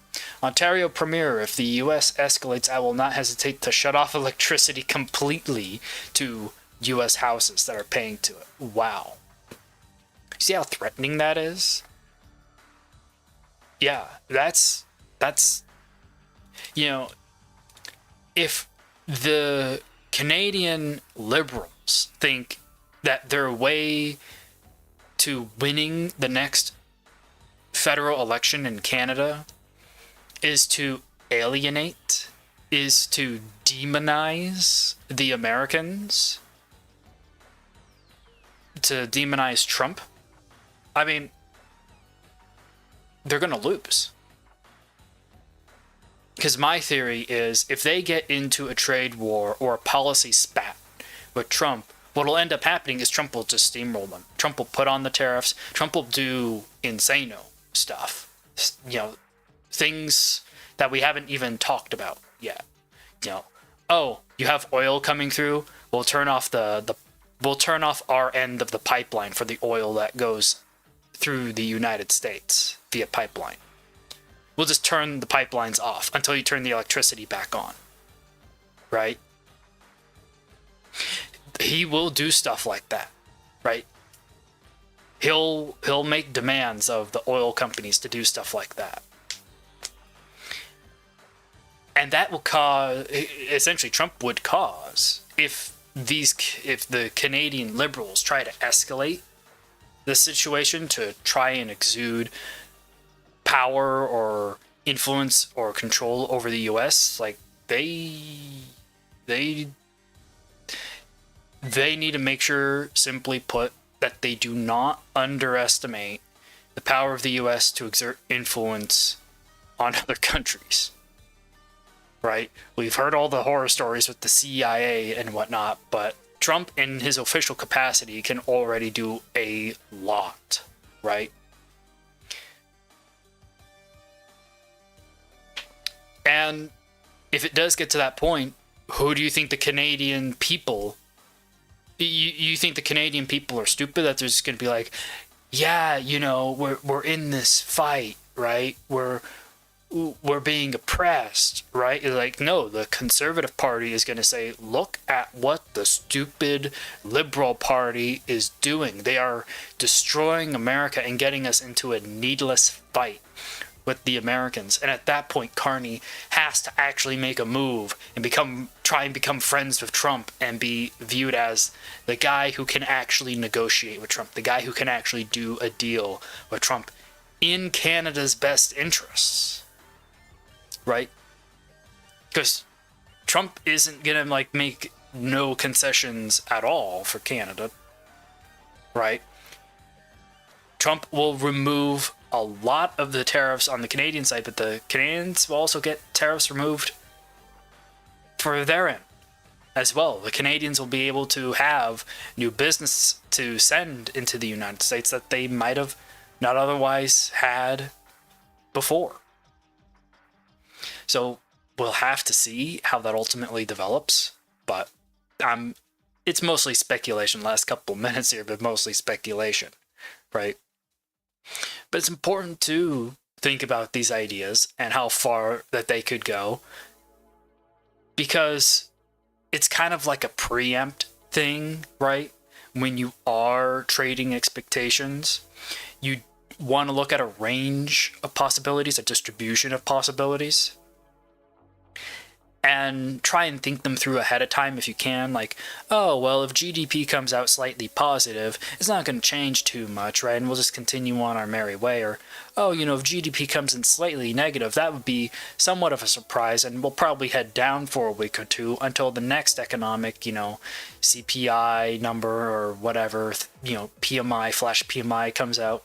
Ontario Premier, if the US escalates, I will not hesitate to shut off electricity completely to US houses that are paying to it. Wow. See how threatening that is? Yeah, that's you know, if the Canadian Liberals think that their way to winning the next federal election in Canada is to alienate, is to demonize the Americans, to demonize Trump, I mean, they're going to lose. Because my theory is, if they get into a trade war or a policy spat with Trump, what'll end up happening is Trump will just steamroll them. Trump will put on the tariffs. Trump will do insano stuff. You know, things that we haven't even talked about yet. You know, oh, you have oil coming through. We'll turn off we'll turn off our end of the pipeline for the oil that goes through the United States via pipeline. We'll just turn the pipelines off until you turn the electricity back on. Right? He will do stuff like that. Right? He'll make demands of the oil companies to do stuff like that. And that will cause, essentially Trump would cause, if the Canadian Liberals try to escalate the situation to try and exude power or influence or control over the US, like they need to make sure, simply put, that they do not underestimate the power of the US to exert influence on other countries. Right? We've heard all the horror stories with the CIA and whatnot, but Trump in his official capacity can already do a lot, right? And if it does get to that point, who do you think the Canadian people, you think the Canadian people are stupid, that they're just going to be like, yeah, you know, we're in this fight, right? We're being oppressed, right? Like, no, the Conservative Party is going to say, look at what the stupid Liberal Party is doing. They are destroying America and getting us into a needless fight with the Americans. And at that point, Carney has to actually make a move and try and become friends with Trump and be viewed as the guy who can actually negotiate with Trump, the guy who can actually do a deal with Trump in Canada's best interests. Right? Because Trump isn't gonna like make no concessions at all for Canada, right? Trump will remove a lot of the tariffs on the Canadian side, but the Canadians will also get tariffs removed for their end as well. The Canadians will be able to have new business to send into the United States that they might have not otherwise had before. So we'll have to see how that ultimately develops, but it's mostly speculation. Last couple of minutes here, but mostly speculation, right? But it's important to think about these ideas and how far that they could go, because it's kind of like a preempt thing, right? When you are trading expectations, you want to look at a range of possibilities, a distribution of possibilities, and try and think them through ahead of time if you can. Like, oh, well, if GDP comes out slightly positive, it's not going to change too much, right? And we'll just continue on our merry way. Or, oh, you know, if GDP comes in slightly negative, that would be somewhat of a surprise, and we'll probably head down for a week or two until the next economic, you know, CPI number or whatever, you know, PMI comes out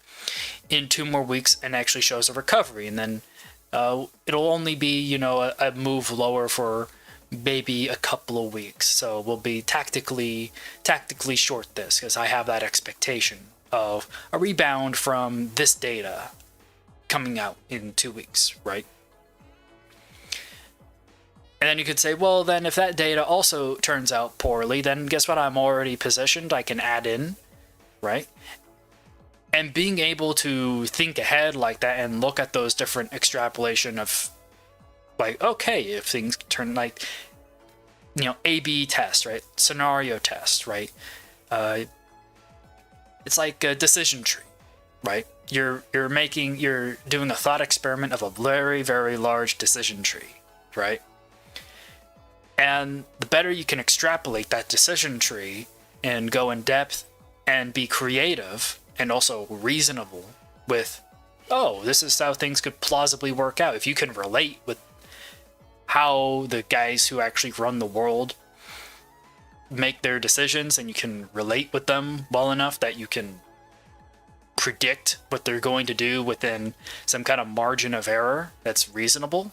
in 2 more weeks and actually shows a recovery. And then it'll only be, you know, a move lower for maybe a couple of weeks. So we'll be tactically short this, because I have that expectation of a rebound from this data coming out in 2 weeks, right? And then you could say, well, then if that data also turns out poorly, then guess what? I'm already positioned. I can add in, right? And being able to think ahead like that and look at those different extrapolation of, like, okay, if things turn, like, you know, A/B test, right? Scenario test, right? It's like a decision tree, right? You're doing a thought experiment of a very, very large decision tree, right? And the better you can extrapolate that decision tree and go in depth and be creative and also reasonable with, oh, this is how things could plausibly work out. If you can relate with how the guys who actually run the world make their decisions, and you can relate with them well enough that you can predict what they're going to do within some kind of margin of error that's reasonable,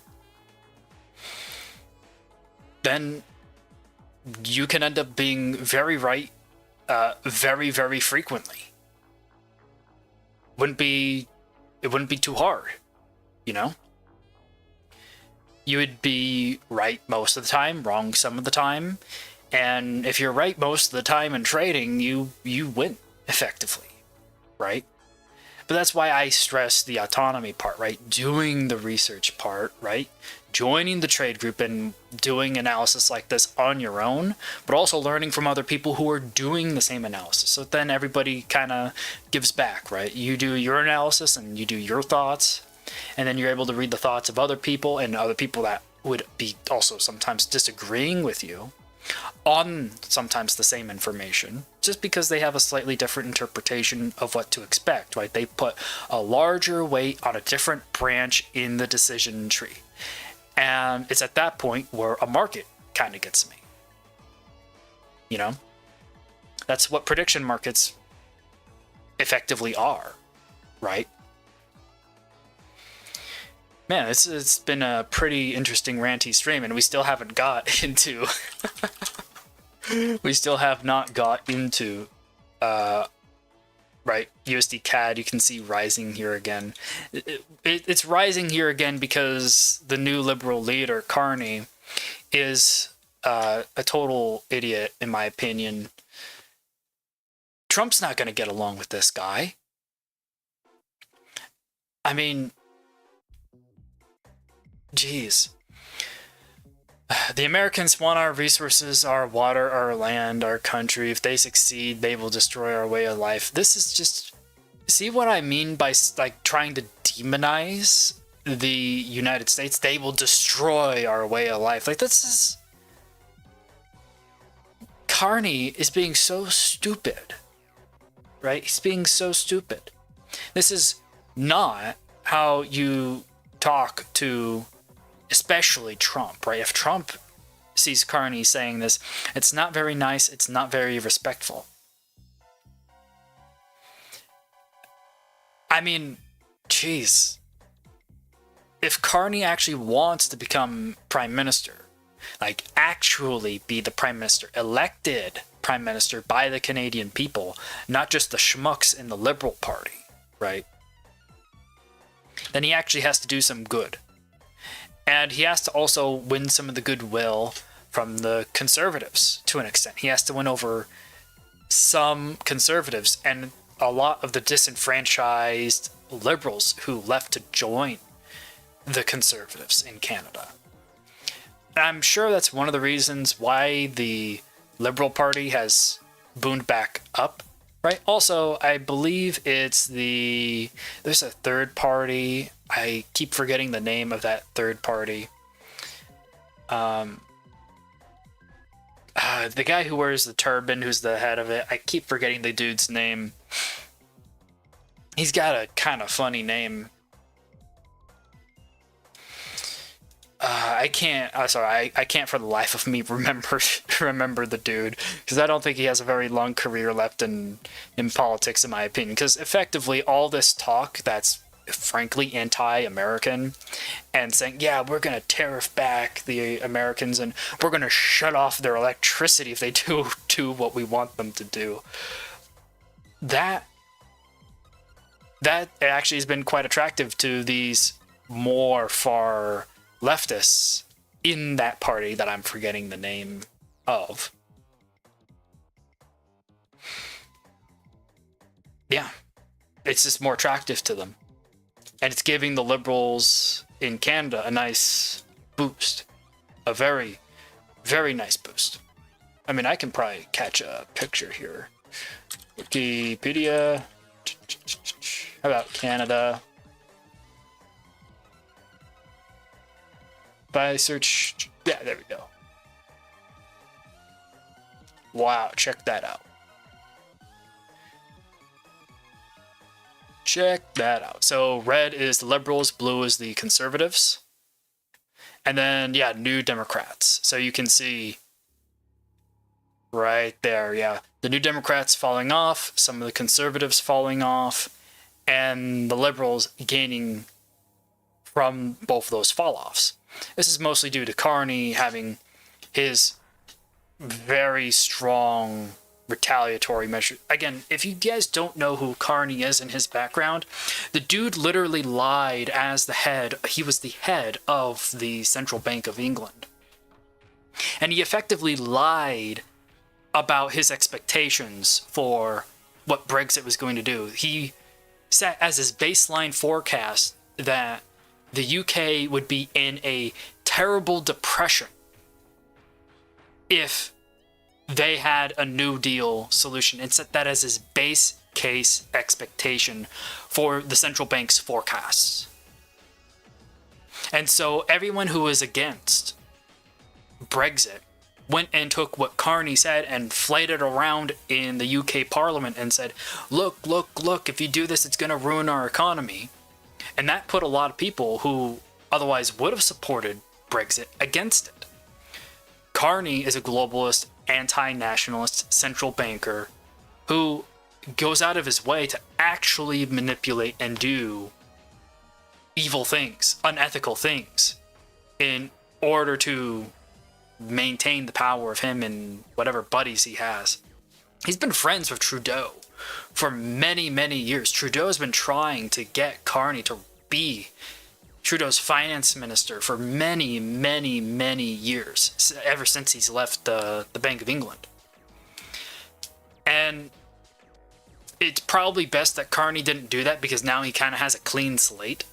then you can end up being very right very, very frequently. It wouldn't be too hard, you know? You would be right most of the time, wrong some of the time, and if you're right most of the time in trading, you win effectively, right? But that's why I stress the autonomy part, right? Doing the research part, right? Joining the trade group and doing analysis like this on your own, but also learning from other people who are doing the same analysis. So then everybody kind of gives back, right? You do your analysis and you do your thoughts, and then you're able to read the thoughts of other people and other people that would be also sometimes disagreeing with you. on sometimes the same information, just because they have a slightly different interpretation of what to expect, right? They put a larger weight on a different branch in the decision tree. And it's at that point where a market kind of gets me. You know? That's what prediction markets effectively are, right? Man, it's been a pretty interesting ranty stream, and we still haven't got into we still have not got into right, USD CAD. You can see rising here again. It's rising here again because the new liberal leader, Carney, is a total idiot, in my opinion. Trump's not going to get along with this guy. I mean, geez. The Americans want our resources, our water, our land, our country. If they succeed, they will destroy our way of life. This is just... See what I mean by like trying to demonize the United States? They will destroy our way of life. Like, this is... Carney is being so stupid. Right? He's being so stupid. This is not how you talk to... especially Trump, right? If Trump sees Carney saying this, it's not very nice, it's not very respectful. I mean, jeez. If Carney actually wants to become prime minister, like actually be the prime minister, elected prime minister by the Canadian people, not just the schmucks in the Liberal Party, right? Then he actually has to do some good. And he has to also win some of the goodwill from the conservatives to an extent. He has to win over some conservatives and a lot of the disenfranchised liberals who left to join the conservatives in Canada. And I'm sure that's one of the reasons why the Liberal Party has boomed back up, right? Also, I believe there's a third party. I keep forgetting the name of that third party. The guy who wears the turban, who's the head of it, I keep forgetting the dude's name. He's got a kind of funny name. I can't for the life of me remember the dude, because I don't think he has a very long career left in politics, in my opinion, because effectively all this talk that's frankly anti-American and saying, yeah, we're going to tariff back the Americans and we're going to shut off their electricity if they do what we want them to do. That actually has been quite attractive to these more far leftists in that party that I'm forgetting the name of. Yeah, it's just more attractive to them. And it's giving the liberals in Canada a nice boost. A very, very nice boost. I mean, I can probably catch a picture here. Wikipedia. How about Canada? If I search... Yeah, there we go. Wow, check that out. Check that out. So red is the Liberals, blue is the Conservatives. And then, yeah, New Democrats. So you can see right there, yeah. The New Democrats falling off, some of the Conservatives falling off, and the Liberals gaining from both of those fall-offs. This is mostly due to Carney having his very strong retaliatory measure. Again, if you guys don't know who Carney is and his background, the dude literally lied as the head. He was the head of the Central Bank of England. And he effectively lied about his expectations for what Brexit was going to do. He set as his baseline forecast that the UK would be in a terrible depression if they had a New Deal solution, and set that as his base case expectation for the central bank's forecasts. And so everyone who was against Brexit went and took what Carney said and flayed it around in the UK Parliament and said, look, if you do this, it's going to ruin our economy. And that put a lot of people who otherwise would have supported Brexit against it. Carney is a globalist, anti-nationalist central banker who goes out of his way to actually manipulate and do evil things, unethical things, in order to maintain the power of him and whatever buddies he has. He's been friends with Trudeau for many, many years. Trudeau has been trying to get Carney to be Trudeau's finance minister for many, many, many years, ever since he's left the Bank of England. And it's probably best that Carney didn't do that, because now he kind of has a clean slate.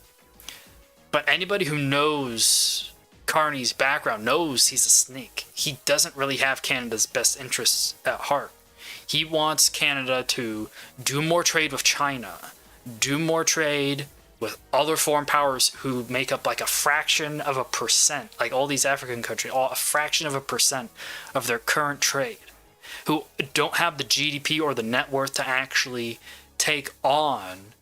But anybody who knows Carney's background knows he's a snake. He doesn't really have Canada's best interests at heart. He wants Canada to do more trade with China, do more trade with other foreign powers who make up like a fraction of a percent, like all these African countries, a fraction of a percent of their current trade, who don't have the GDP or the net worth to actually take on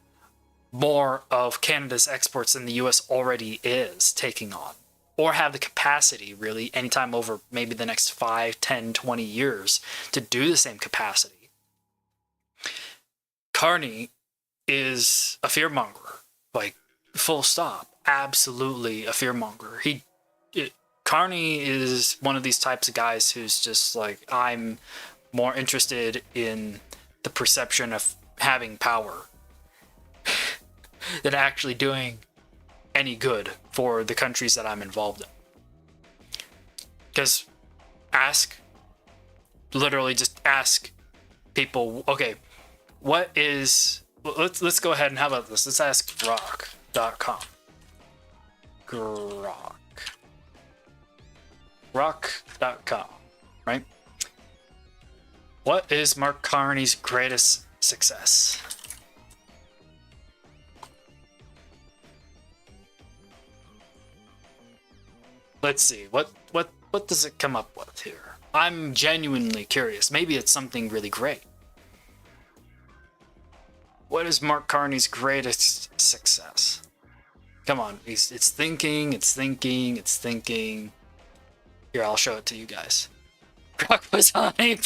more of Canada's exports than the US already is taking on, or have the capacity really anytime over maybe the next 5, 10, 20 years to do the same capacity. Carney is a fearmonger, like full stop, absolutely a fearmonger. Carney is one of these types of guys who's just like, I'm more interested in the perception of having power than actually doing any good for the countries that I'm involved in. Because literally just ask people, okay, what is, let's go ahead and how about this? Let's ask Grok.com. Grok.com, right? What is Mark Carney's greatest success? Let's see. What does it come up with here? I'm genuinely curious. Maybe it's something really great. What is Mark Carney's greatest success? Come on. It's thinking. Here, I'll show it to you guys. Grok was on a...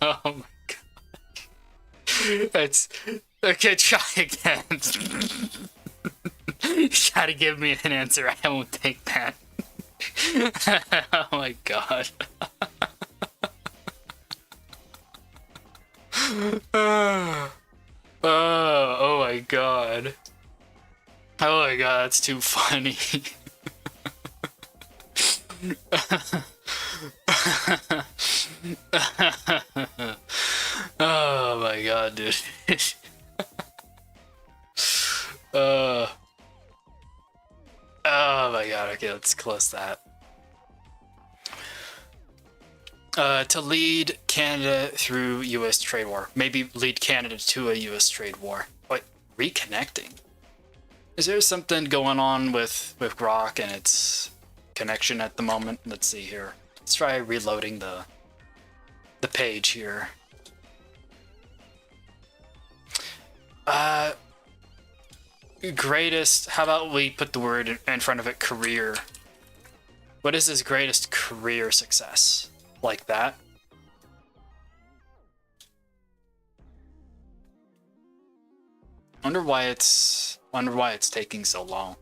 Oh my god. It's okay, try again. You gotta give me an answer. I won't take that. Oh my god. Oh my god. Oh my god, that's too funny. Oh my god, dude. Oh my god, okay, let's close that. To lead Canada through US trade war. Maybe lead Canada to a US trade war. Wait, reconnecting? Is there something going on with Grok and its connection at the moment? Let's see here. Let's try reloading the page here. Greatest, how about we put the word in front of it, career. What is his greatest career success? Like that. Wonder why it's taking so long.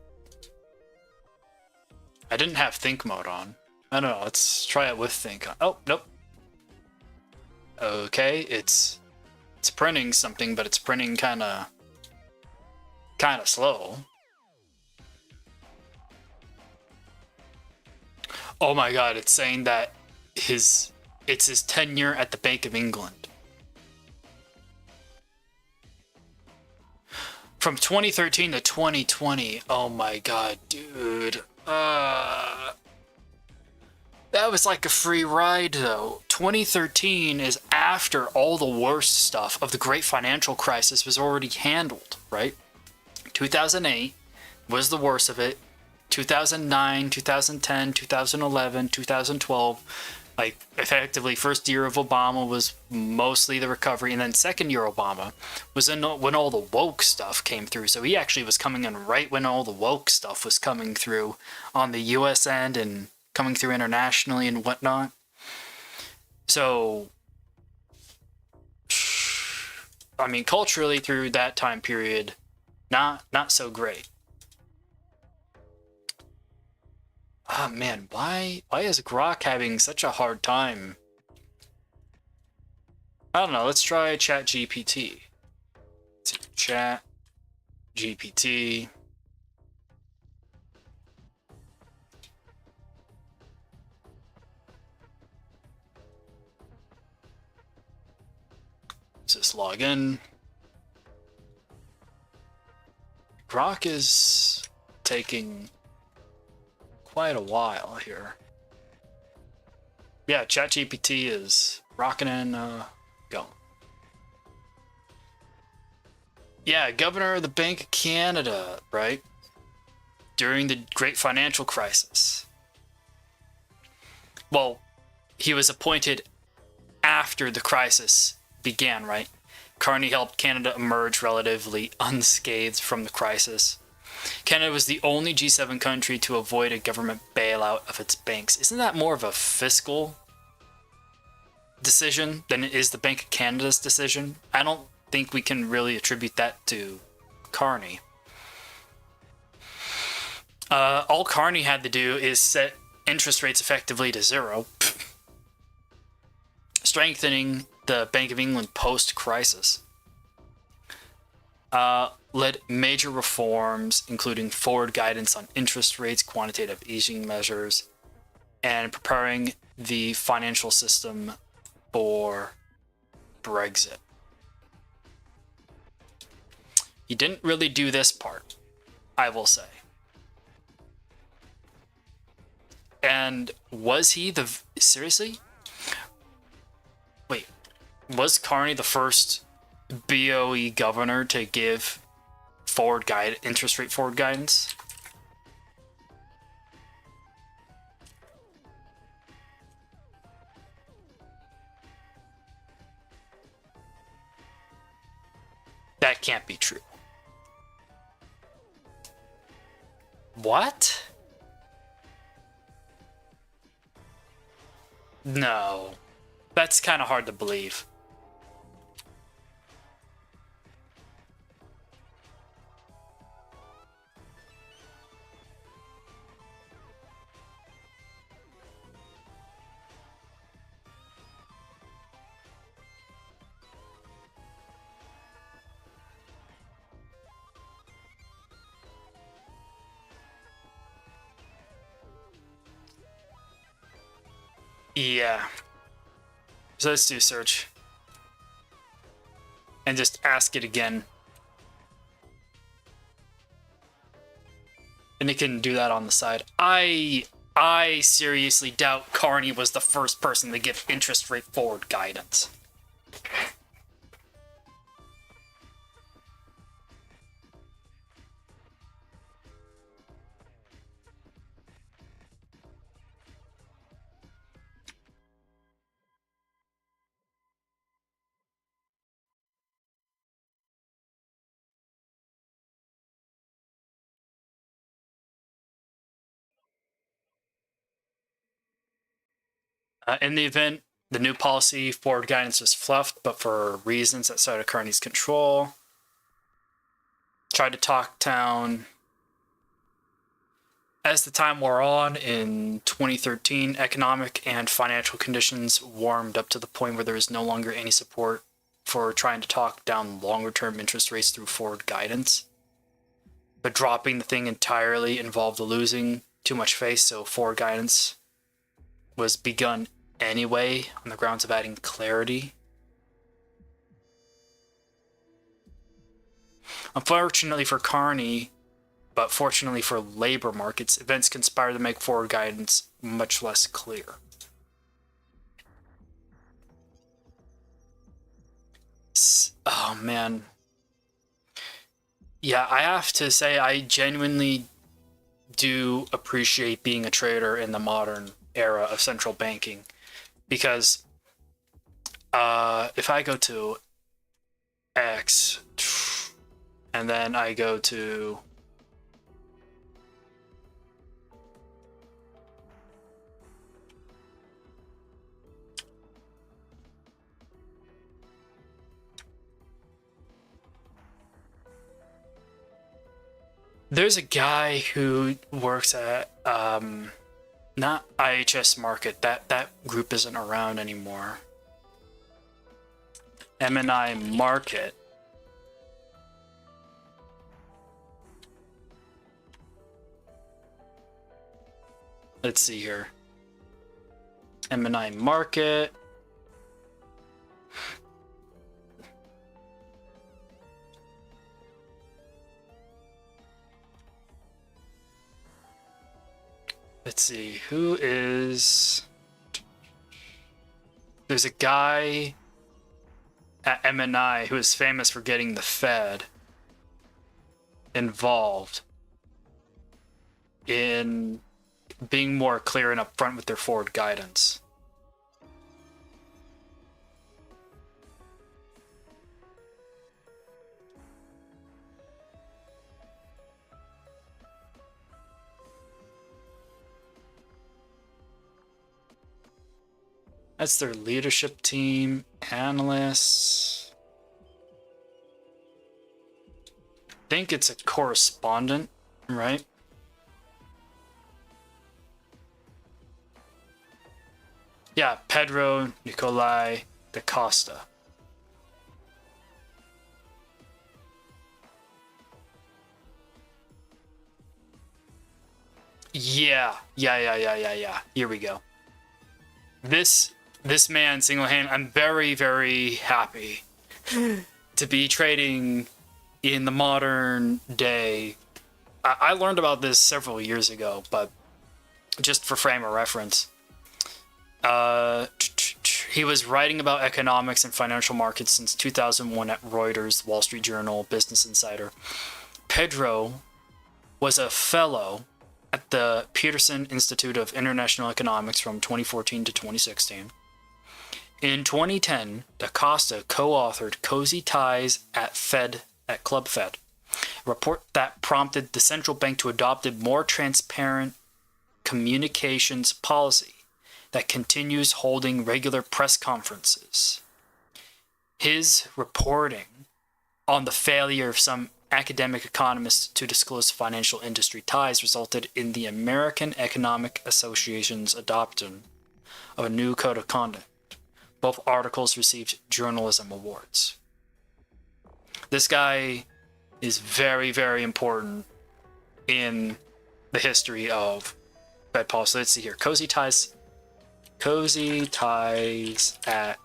I didn't have think mode on. I don't know, let's try it with think on. Oh, nope. Okay, it's printing something, but it's printing kind of slow. Oh my god, it's saying that it's his tenure at the Bank of England. From 2013 to 2020. Oh my god, dude. That was like a free ride, though. 2013 is after all the worst stuff of the great financial crisis was already handled, right? 2008 was the worst of it. 2009, 2010, 2011, 2012, like effectively first year of Obama was mostly the recovery, and then second year Obama was when all the woke stuff came through. So he actually was coming in right when all the woke stuff was coming through on the US end and coming through internationally and whatnot. So I mean, culturally through that time period, not so great. Ah, man, why is Grok having such a hard time? I don't know, let's try ChatGPT. Chat GPT. Let's just log in. Grok is taking quite a while here. Yeah, ChatGPT is rocking and going. Yeah, Governor of the Bank of Canada, right? During the Great Financial Crisis. Well, he was appointed after the crisis began, right? Carney helped Canada emerge relatively unscathed from the crisis. Canada was the only G7 country to avoid a government bailout of its banks. Isn't that more of a fiscal decision than it is the Bank of Canada's decision? I don't think we can really attribute that to Carney. All Carney had to do is set interest rates effectively to zero, strengthening the Bank of England post-crisis. Led major reforms, including forward guidance on interest rates, quantitative easing measures, and preparing the financial system for Brexit. He didn't really do this part, I will say. And was he seriously? Wait, was Carney the first BOE governor to give interest rate forward guidance? That can't be true. What? No. That's kind of hard to believe. Yeah. So let's do search. And just ask it again. And it can do that on the side. I seriously doubt Carney was the first person to give interest rate forward guidance. In the event, the new policy forward guidance was fluffed, but for reasons outside of Carney's control. Tried to talk down. As the time wore on in 2013, economic and financial conditions warmed up to the point where there was no longer any support for trying to talk down longer-term interest rates through forward guidance. But dropping the thing entirely involved losing too much face, so forward guidance was begun anyway on the grounds of adding clarity. Unfortunately for Carney, but fortunately for labor markets, events conspire to make forward guidance much less clear. Oh man. Yeah, I have to say I genuinely do appreciate being a trader in the modern era of central banking, because if I go to X and then I go to there's a guy who works at not IHS Market. That group isn't around anymore. MNI Market. Let's see here. MNI Market. Let's see, who is... There's a guy at MNI who is famous for getting the Fed involved in being more clear and upfront with their forward guidance. That's their leadership team, analysts. I think it's a correspondent, right? Yeah, Pedro Nicolai da Costa. Yeah. Here we go. This man single-handedly, I'm very, very happy to be trading in the modern day. I learned about this several years ago, but just for frame of reference, he was writing about economics and financial markets since 2001 at Reuters, Wall Street Journal, Business Insider. Pedro was a fellow at the Peterson Institute of International Economics from 2014 to 2016. In 2010, Da Costa co-authored Cozy Ties at Club Fed, a report that prompted the central bank to adopt a more transparent communications policy that continues holding regular press conferences. His reporting on the failure of some academic economists to disclose financial industry ties resulted in the American Economic Association's adoption of a new code of conduct. Both articles received journalism awards. This guy is very, very important in the history of Fed policy. Let's see here. Cozy Ties at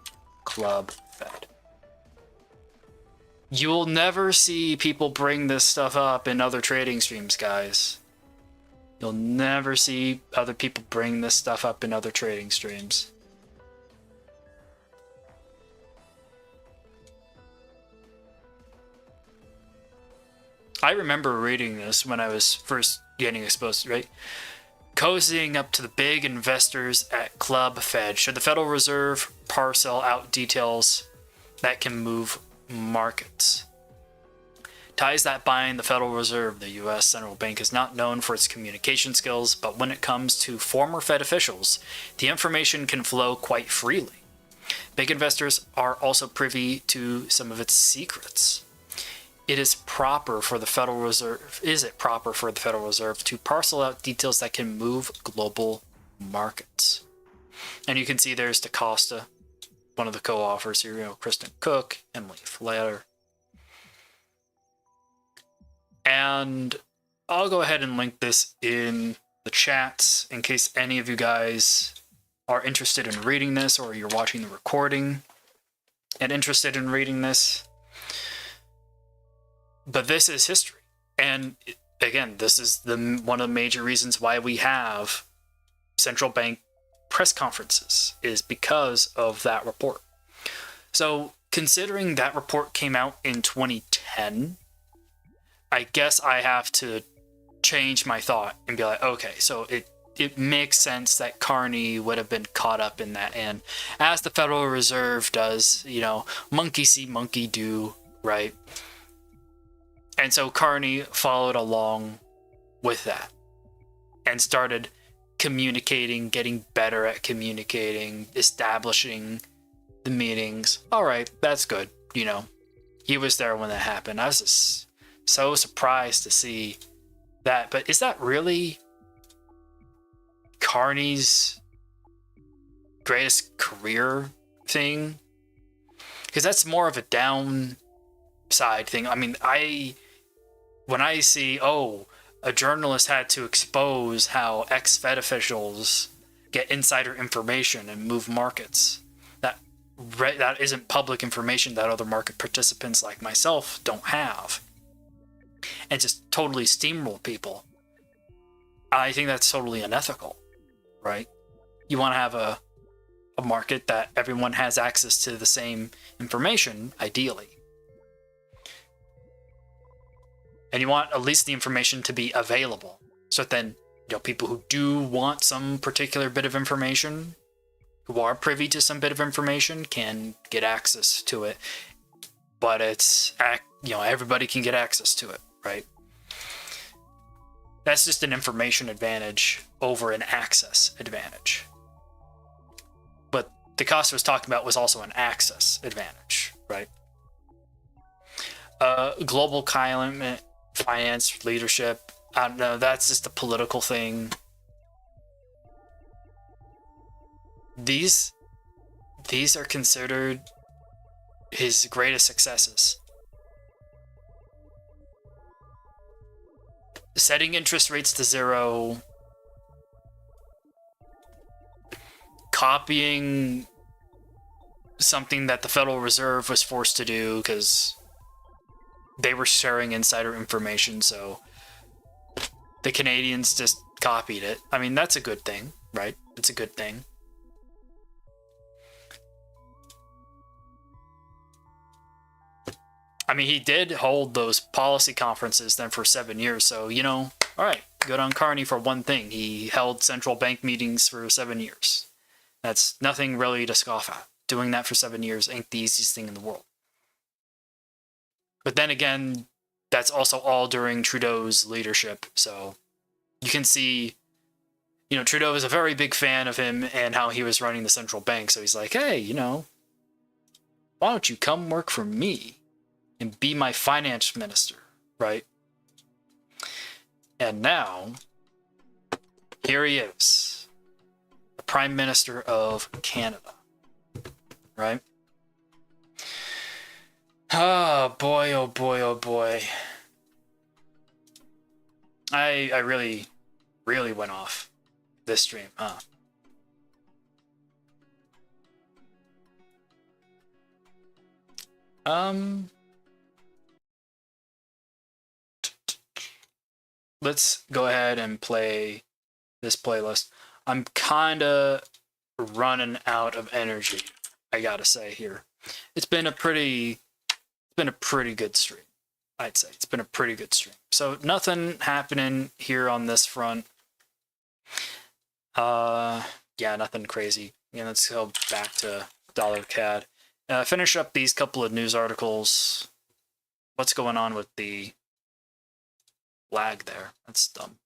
Club Fed. You'll never see people bring this stuff up in other trading streams, guys. You'll never see other people bring this stuff up in other trading streams. I remember reading this when I was first getting exposed, right? Cozying up to the big investors at Club Fed. Should the Federal Reserve parcel out details that can move markets? Ties that bind the Federal Reserve, the U.S. Central Bank, is not known for its communication skills, but when it comes to former Fed officials, the information can flow quite freely. Big investors are also privy to some of its secrets. Is it proper for the Federal Reserve to parcel out details that can move global markets? And you can see there's Da Costa, one of the co-authors here, Kristen Cook, Emily Flatter. And I'll go ahead and link this in the chats in case any of you guys are interested in reading this, or you're watching the recording and interested in reading this. But this is history. And again, this is one of the major reasons why we have central bank press conferences, is because of that report. So considering that report came out in 2010, I guess I have to change my thought and be like, okay, so it makes sense that Carney would have been caught up in that. And as the Federal Reserve does, monkey see, monkey do, right? And so Carney followed along with that and started communicating, getting better at communicating, establishing the meetings. All right, that's good. He was there when that happened. I was just so surprised to see that. But is that really Carney's greatest career thing? Because that's more of a downside thing. I mean, when I see, a journalist had to expose how ex-Fed officials get insider information and move markets, that isn't public information that other market participants like myself don't have, and just totally steamroll people. I think that's totally unethical, right? You want to have a market that everyone has access to the same information, ideally. And you want at least the information to be available. So then, people who do want some particular bit of information, who are privy to some bit of information, can get access to it. But it's, everybody can get access to it, right? That's just an information advantage over an access advantage. But DeCosta was talking about was also an access advantage, right? Global climate finance leadership, I don't know, that's just a political thing. These are considered his greatest successes. Setting interest rates to zero, copying something that the Federal Reserve was forced to do because they were sharing insider information, so the Canadians just copied it. I mean, that's a good thing, right? It's a good thing. I mean, he did hold those policy conferences then for 7 years, so, all right, good on Carney for one thing. He held central bank meetings for 7 years. That's nothing really to scoff at. Doing that for 7 years ain't the easiest thing in the world. But then again, that's also all during Trudeau's leadership. So you can see, Trudeau is a very big fan of him and how he was running the central bank. So he's like, hey, why don't you come work for me and be my finance minister, right? And now, here he is, the Prime Minister of Canada, right? Oh boy, oh boy, oh boy. I really, really went off this stream, huh? Let's go ahead and play this playlist. I'm kinda running out of energy, I gotta say here. It's been a pretty good stream, I'd say. It's been a pretty good stream. So nothing happening here on this front. Yeah, nothing crazy. Let's go back to Dollar CAD. Finish up these couple of news articles. What's going on with the lag there? That's dumb.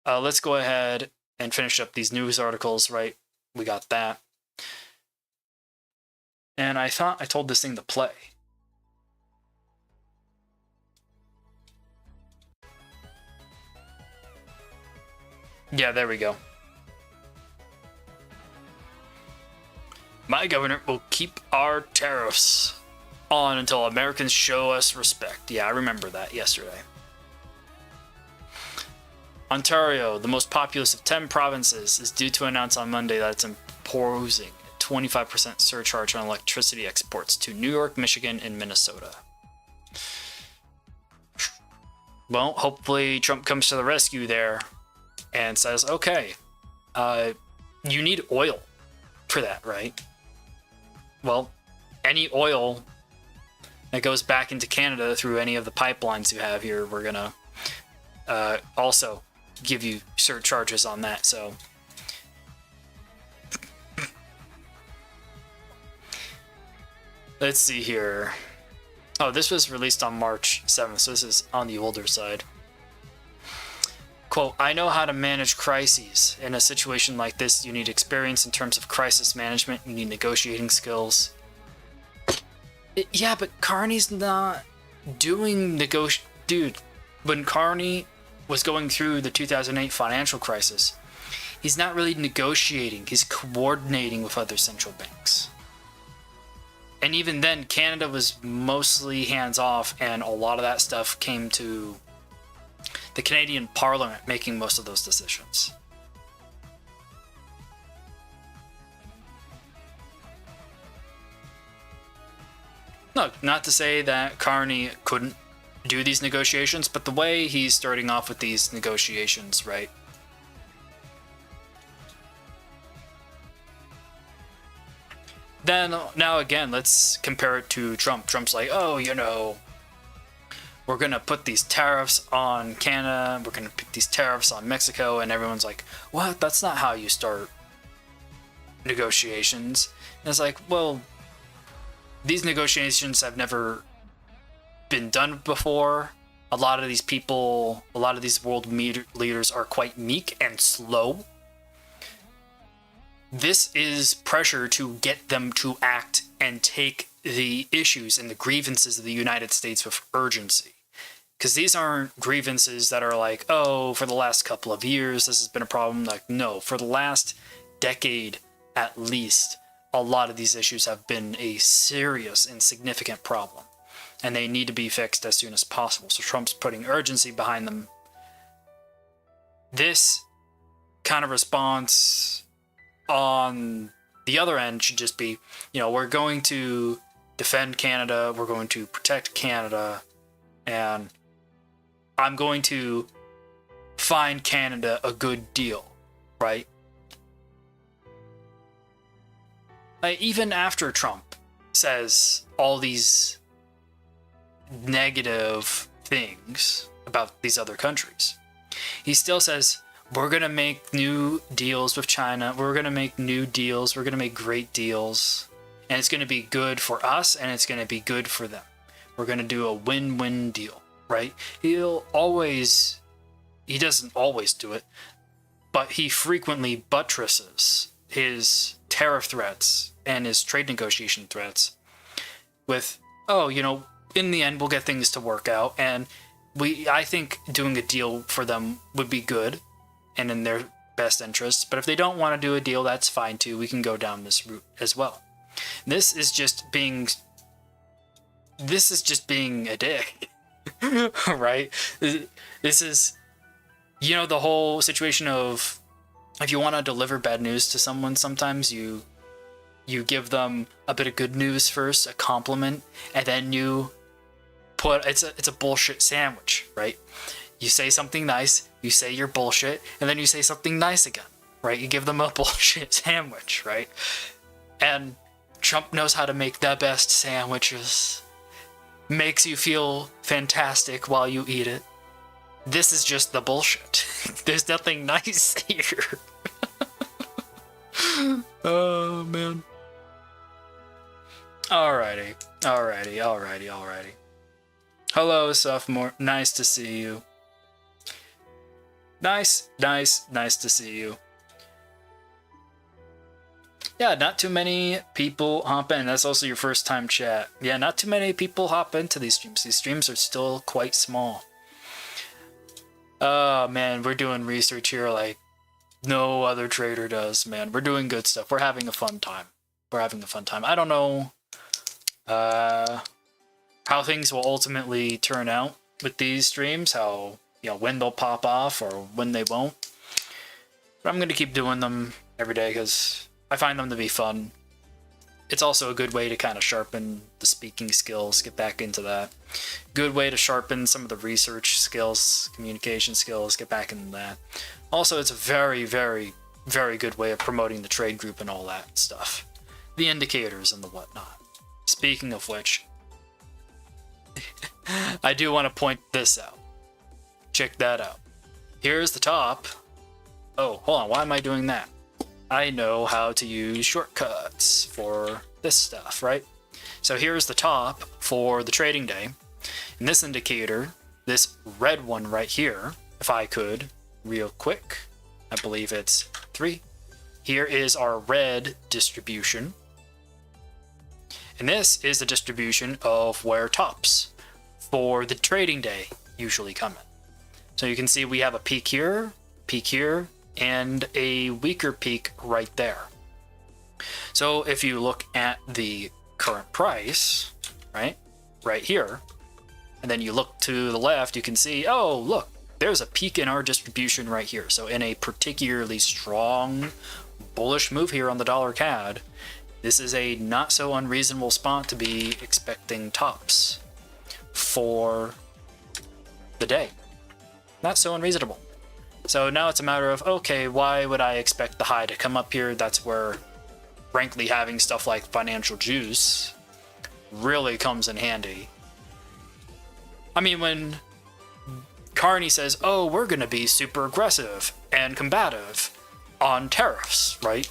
Let's go ahead and finish up these news articles, right? We got that. And I thought I told this thing to play. Yeah, there we go. My government will keep our tariffs on until Americans show us respect. Yeah, I remember that yesterday. Ontario, the most populous of 10 provinces, is due to announce on Monday that it's imposing a 25% surcharge on electricity exports to New York, Michigan, and Minnesota. Well, hopefully Trump comes to the rescue there and says, okay, you need oil for that, right? Well, any oil that goes back into Canada through any of the pipelines you have here, we're going to also give you surcharges on that. So let's see here. Oh, this was released on March 7th, so this is on the older side. Quote, I know how to manage crises. In a situation like this, you need experience in terms of crisis management. You need negotiating skills. Yeah, but Carney's not doing Dude, when Carney was going through the 2008 financial crisis, he's not really negotiating. He's coordinating with other central banks. And even then, Canada was mostly hands-off, and a lot of that stuff came to the Canadian Parliament making most of those decisions. No, not to say that Carney couldn't do these negotiations, but the way he's starting off with these negotiations, right? Then, now again, let's compare it to Trump. Trump's like, oh, you know, we're going to put these tariffs on Canada, we're going to put these tariffs on Mexico, and everyone's like, what? That's not how you start negotiations. And it's like, well, these negotiations have never been done before. A lot of these people, a lot of these world leaders are quite meek and slow. This is pressure to get them to act and take the issues and the grievances of the United States with urgency. Because these aren't grievances that are like, oh, for the last couple of years, this has been a problem. Like, no, for the last decade at least, a lot of these issues have been a serious and significant problem. And they need to be fixed as soon as possible. So Trump's putting urgency behind them. This kind of response on the other end should just be, you know, we're going to defend Canada, we're going to protect Canada, and I'm going to find Canada a good deal, right? Even after Trump says all these negative things about these other countries, he still says, we're going to make new deals with China. We're going to make new deals. We're going to make great deals. And it's going to be good for us, and it's going to be good for them. We're going to do a win-win deal, right? He doesn't always do it, but he frequently buttresses his tariff threats and his trade negotiation threats with, oh, you know, in the end, we'll get things to work out. And I think doing a deal for them would be good and in their best interests. But if they don't want to do a deal, that's fine too. We can go down this route as well. This is just being a dick, right? This is, you know, the whole situation of, if you want to deliver bad news to someone, sometimes you give them a bit of good news first, a compliment, and then you put, it's a bullshit sandwich, right? You say something nice, you say your bullshit, and then you say something nice again, right? You give them a bullshit sandwich, right? And Trump knows how to make the best sandwiches. Makes you feel fantastic while you eat it. This is just the bullshit. There's nothing nice here. Oh, man. Alrighty. Hello, sophomore. Nice to see you. Nice to see you. Yeah, not too many people hop in. That's also your first time chat. Yeah, not too many people hop into these streams. These streams are still quite small. Oh, man, we're doing research here like no other trader does, man. We're doing good stuff. We're having a fun time. I don't know how things will ultimately turn out with these streams, how when they'll pop off or when they won't. But I'm going to keep doing them every day because I find them to be fun. It's also a good way to kind of sharpen the speaking skills, get back into that. Good way to sharpen some of the research skills, communication skills, get back into that. Also, it's a very, very, very good way of promoting the trade group and all that stuff. The indicators and the whatnot. Speaking of which, I do want to point this out. Check that out. Here's the top. Oh, hold on. Why am I doing that? I know how to use shortcuts for this stuff, right? So here's the top for the trading day. And this indicator, this red one right here, if I could, real quick, I believe it's 3. Here is our red distribution. And this is the distribution of where tops for the trading day usually come in. So you can see we have a peak here, and a weaker peak right there. So if you look at the current price, right here, and then you look to the left, you can see, oh, look, there's a peak in our distribution right here. So in a particularly strong bullish move here on the dollar CAD, this is a not so unreasonable spot to be expecting tops for the day. Not so unreasonable. So now it's a matter of, okay, why would I expect the high to come up here? That's where, frankly, having stuff like financial juice really comes in handy. I mean, when Carney says, oh, we're going to be super aggressive and combative on tariffs, right?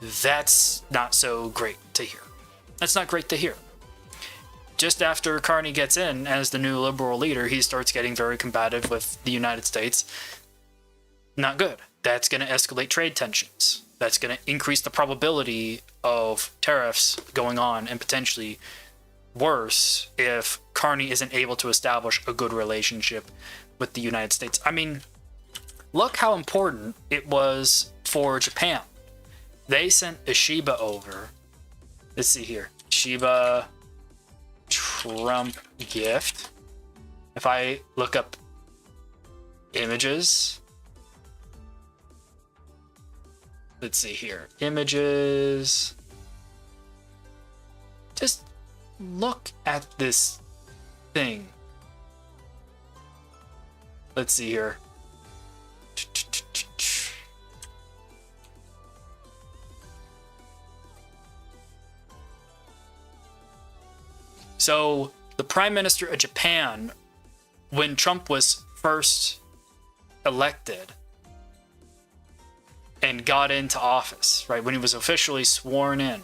That's not so great to hear. That's not great to hear. Just after Carney gets in as the new liberal leader, he starts getting very combative with the United States. Not good. That's going to escalate trade tensions. That's going to increase the probability of tariffs going on, and potentially worse if Carney isn't able to establish a good relationship with the United States. I mean, look how important it was for Japan. They sent a Shiba over. Let's see here. Shiba Trump gift. If I look up images, let's see here. Images. Just look at this thing. Let's see here. So, the Prime Minister of Japan, when Trump was first elected and got into office, right, when he was officially sworn in,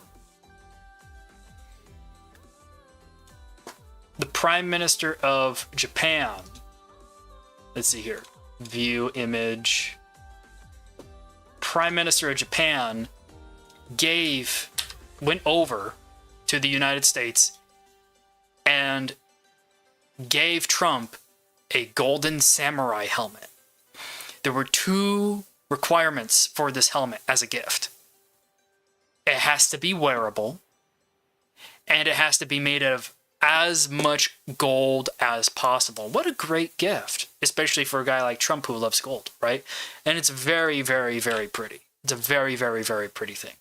the Prime Minister of Japan, let's see here, view image, Prime Minister of Japan went over to the United States and gave Trump a golden samurai helmet. There were 2 requirements for this helmet as a gift. It has to be wearable, and it has to be made of as much gold as possible. What a great gift, especially for a guy like Trump who loves gold, right? And it's very, very, very pretty. It's a very, very, very pretty thing.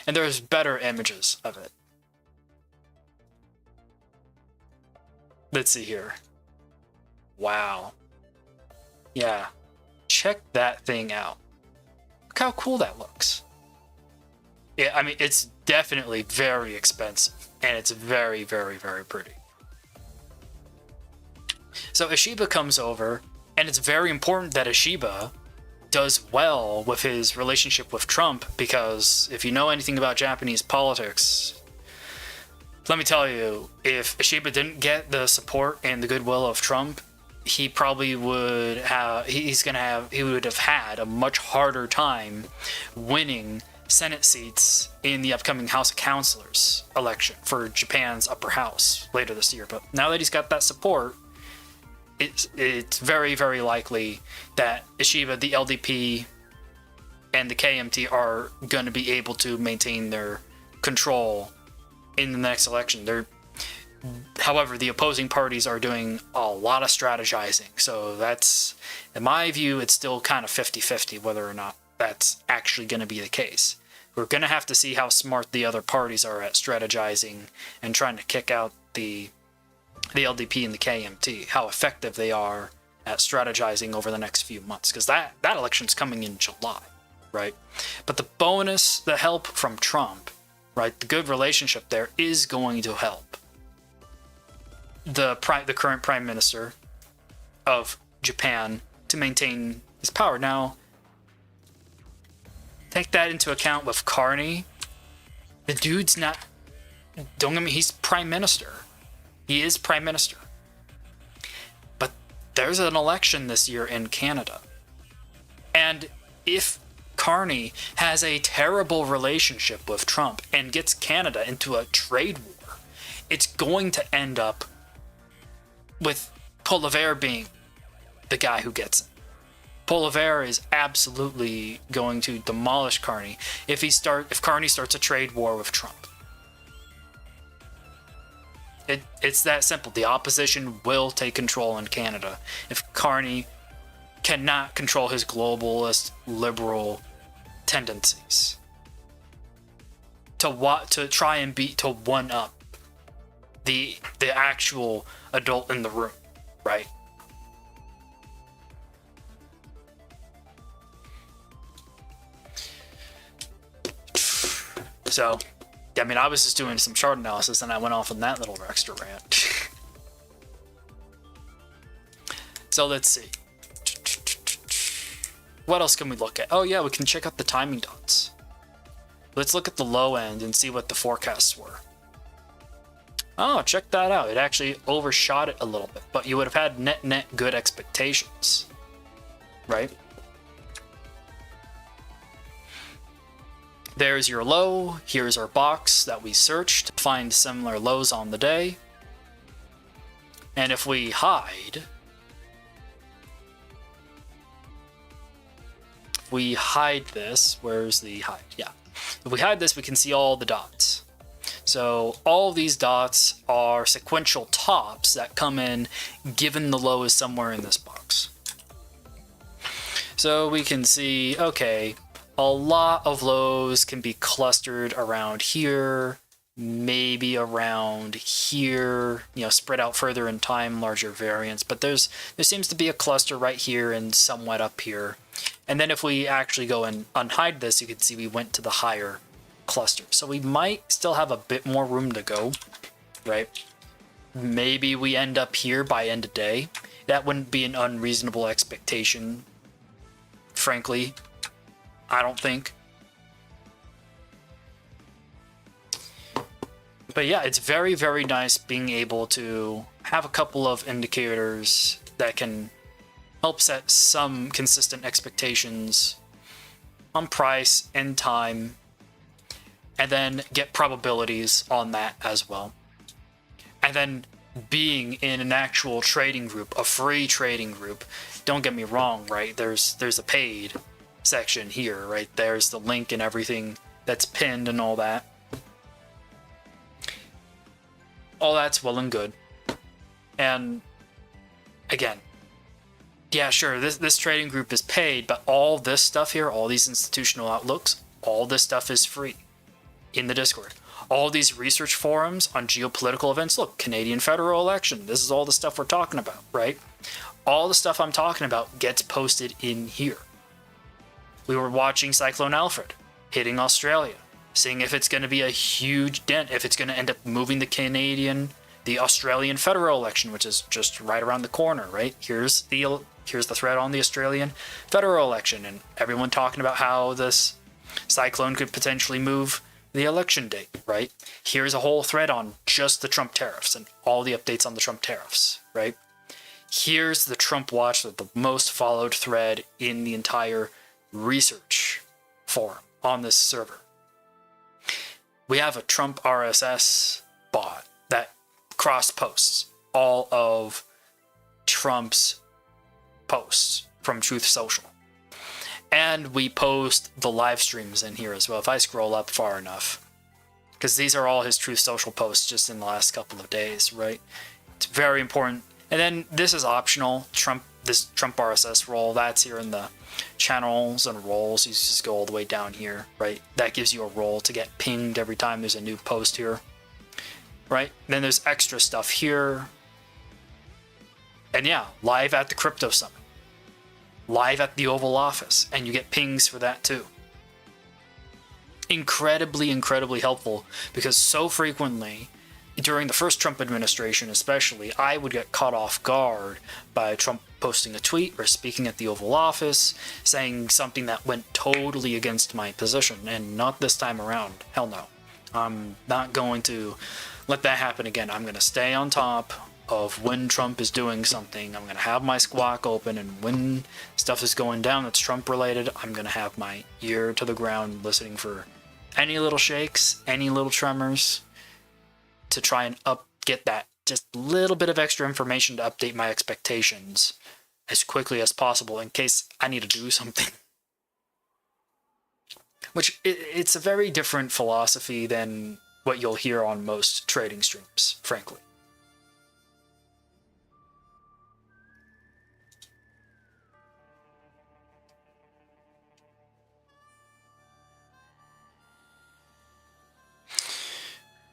And there's better images of it. Let's see here. Wow. Yeah. Check that thing out. Look how cool that looks. Yeah, I mean, it's definitely very expensive. And it's very, very, very pretty. So Ishiba comes over, and it's very important that Ishiba does well with his relationship with Trump, because if you know anything about Japanese politics, let me tell you, if Ishiba didn't get the support and the goodwill of Trump, he probably would have, he would have had a much harder time winning Senate seats in the upcoming House of Councilors election for Japan's upper house later this year. But now that he's got that support, it's very, very likely that Ishiba, the LDP, and the KMT are going to be able to maintain their control in the next election. However, the opposing parties are doing a lot of strategizing. So that's, in my view, it's still kind of 50-50 whether or not that's actually going to be the case. We're going to have to see how smart the other parties are at strategizing and trying to kick out the LDP and the KMT, how effective they are at strategizing over the next few months, because that election's coming in July, right? But the bonus, the help from Trump, right, the good relationship there is going to help the current prime minister of Japan to maintain his power. Now, take that into account with Carney. The dude's not, don't get me, he's prime minister. He is prime minister. But there's an election this year in Canada. And if Carney has a terrible relationship with Trump and gets Canada into a trade war, it's going to end up with Poilievre being the guy who gets it. Poilievre is absolutely going to demolish Carney if Carney starts a trade war with Trump. It's that simple. The opposition will take control in Canada if Carney cannot control his globalist liberal tendencies to try and to one up the actual adult in the room, right? So, I mean, I was just doing some chart analysis and I went off on that little extra rant. So let's see. What else can we look at? Oh yeah, we can check out the timing dots. Let's look at the low end and see what the forecasts were. Oh, check that out. It actually overshot it a little bit, but you would have had net good expectations, right? There's your low. Here's our box that we searched to find similar lows on the day. And if we hide this, where's the hide? Yeah. If we hide this, we can see all the dots. So all these dots are sequential tops that come in given the low is somewhere in this box. So we can see, okay, a lot of lows can be clustered around here, maybe around here, spread out further in time, larger variance, but there seems to be a cluster right here and somewhat up here. And then if we actually go and unhide this, you can see we went to the higher cluster. So we might still have a bit more room to go, right? Maybe we end up here by end of day. That wouldn't be an unreasonable expectation, frankly. I don't think. But yeah, it's very, very nice being able to have a couple of indicators that can help set some consistent expectations on price and time, and then get probabilities on that as well. And then being in an actual trading group, a free trading group, don't get me wrong, right? There's a paid section here, right? There's the link and everything that's pinned and all that. All that's well and good. And again, yeah, sure, this trading group is paid, but all this stuff here, all these institutional outlooks, all this stuff is free in the Discord. All these research forums on geopolitical events, look, Canadian federal election, this is all the stuff we're talking about, right? All the stuff I'm talking about gets posted in here. We were watching Cyclone Alfred hitting Australia, seeing if it's going to be a huge dent, if it's going to end up moving the Australian federal election, which is just right around the corner, right? Here's the thread on the Australian federal election, and everyone talking about how this cyclone could potentially move the election date, right? Here's a whole thread on just the Trump tariffs and all the updates on the Trump tariffs, right? Here's the Trump Watch, the most followed thread in the entire research forum on this server. We have a Trump RSS bot that cross posts all of Trump's posts from Truth Social. And we post the live streams in here as well. If I scroll up far enough, because these are all his Truth Social posts just in the last couple of days, right? It's very important. And then this is optional. This Trump RSS role, that's here in the channels and roles. You just go all the way down here, right? That gives you a role to get pinged every time there's a new post here, right? Then there's extra stuff here. And yeah, live at the Crypto Summit, live at the Oval Office, and you get pings for that too. Incredibly, incredibly helpful, because so frequently during the first Trump administration especially, I would get caught off guard by Trump posting a tweet or speaking at the Oval Office saying something that went totally against my position, and not this time around. Hell no. I'm not going to let that happen again. I'm going to stay on top of when Trump is doing something. I'm going to have my Squawk open, and when stuff is going down that's Trump related, I'm going to have my ear to the ground listening for any little shakes, any little tremors, to try and get that just little bit of extra information to update my expectations as quickly as possible in case I need to do something. Which, it's a very different philosophy than what you'll hear on most trading streams, frankly.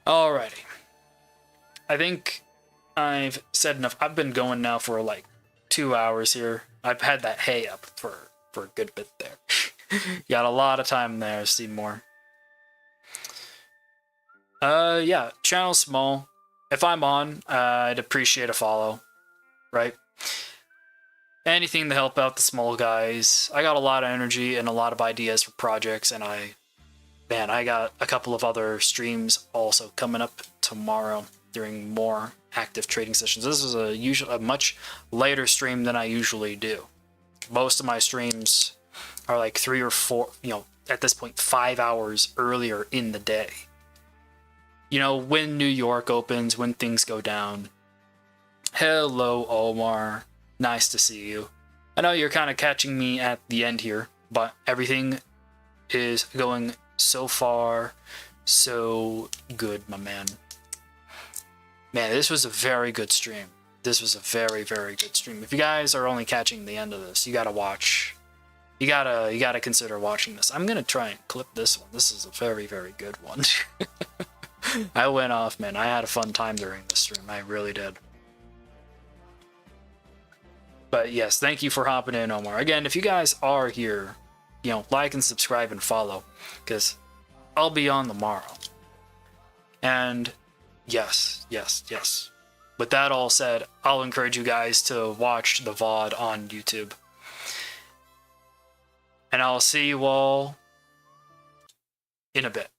Alrighty. I think I've said enough. I've been going now for like 2 hours here. I've had that hay up for a good bit there. Got a lot of time there, Seymour. Yeah, channel's small. If I'm on, I'd appreciate a follow, right? Anything to help out the small guys. I got a lot of energy and a lot of ideas for projects, and I got a couple of other streams also coming up tomorrow during more active trading sessions. This is a much later stream than I usually do. Most of my streams are like 3 or 4, at this point, 5 hours earlier in the day. When New York opens, when things go down. Hello, Omar. Nice to see you. I know you're kind of catching me at the end here, but everything is going so far so good, my man. Man, this was a very good stream. This was a very, very good stream. If you guys are only catching the end of this, you gotta watch. You gotta consider watching this. I'm gonna try and clip this one. This is a very, very good one. I went off, man. I had a fun time during this stream. I really did. But yes, thank you for hopping in, Omar. Again, if you guys are here, like and subscribe and follow, because I'll be on tomorrow. And yes. With that all said, I'll encourage you guys to watch the VOD on YouTube. And I'll see you all in a bit.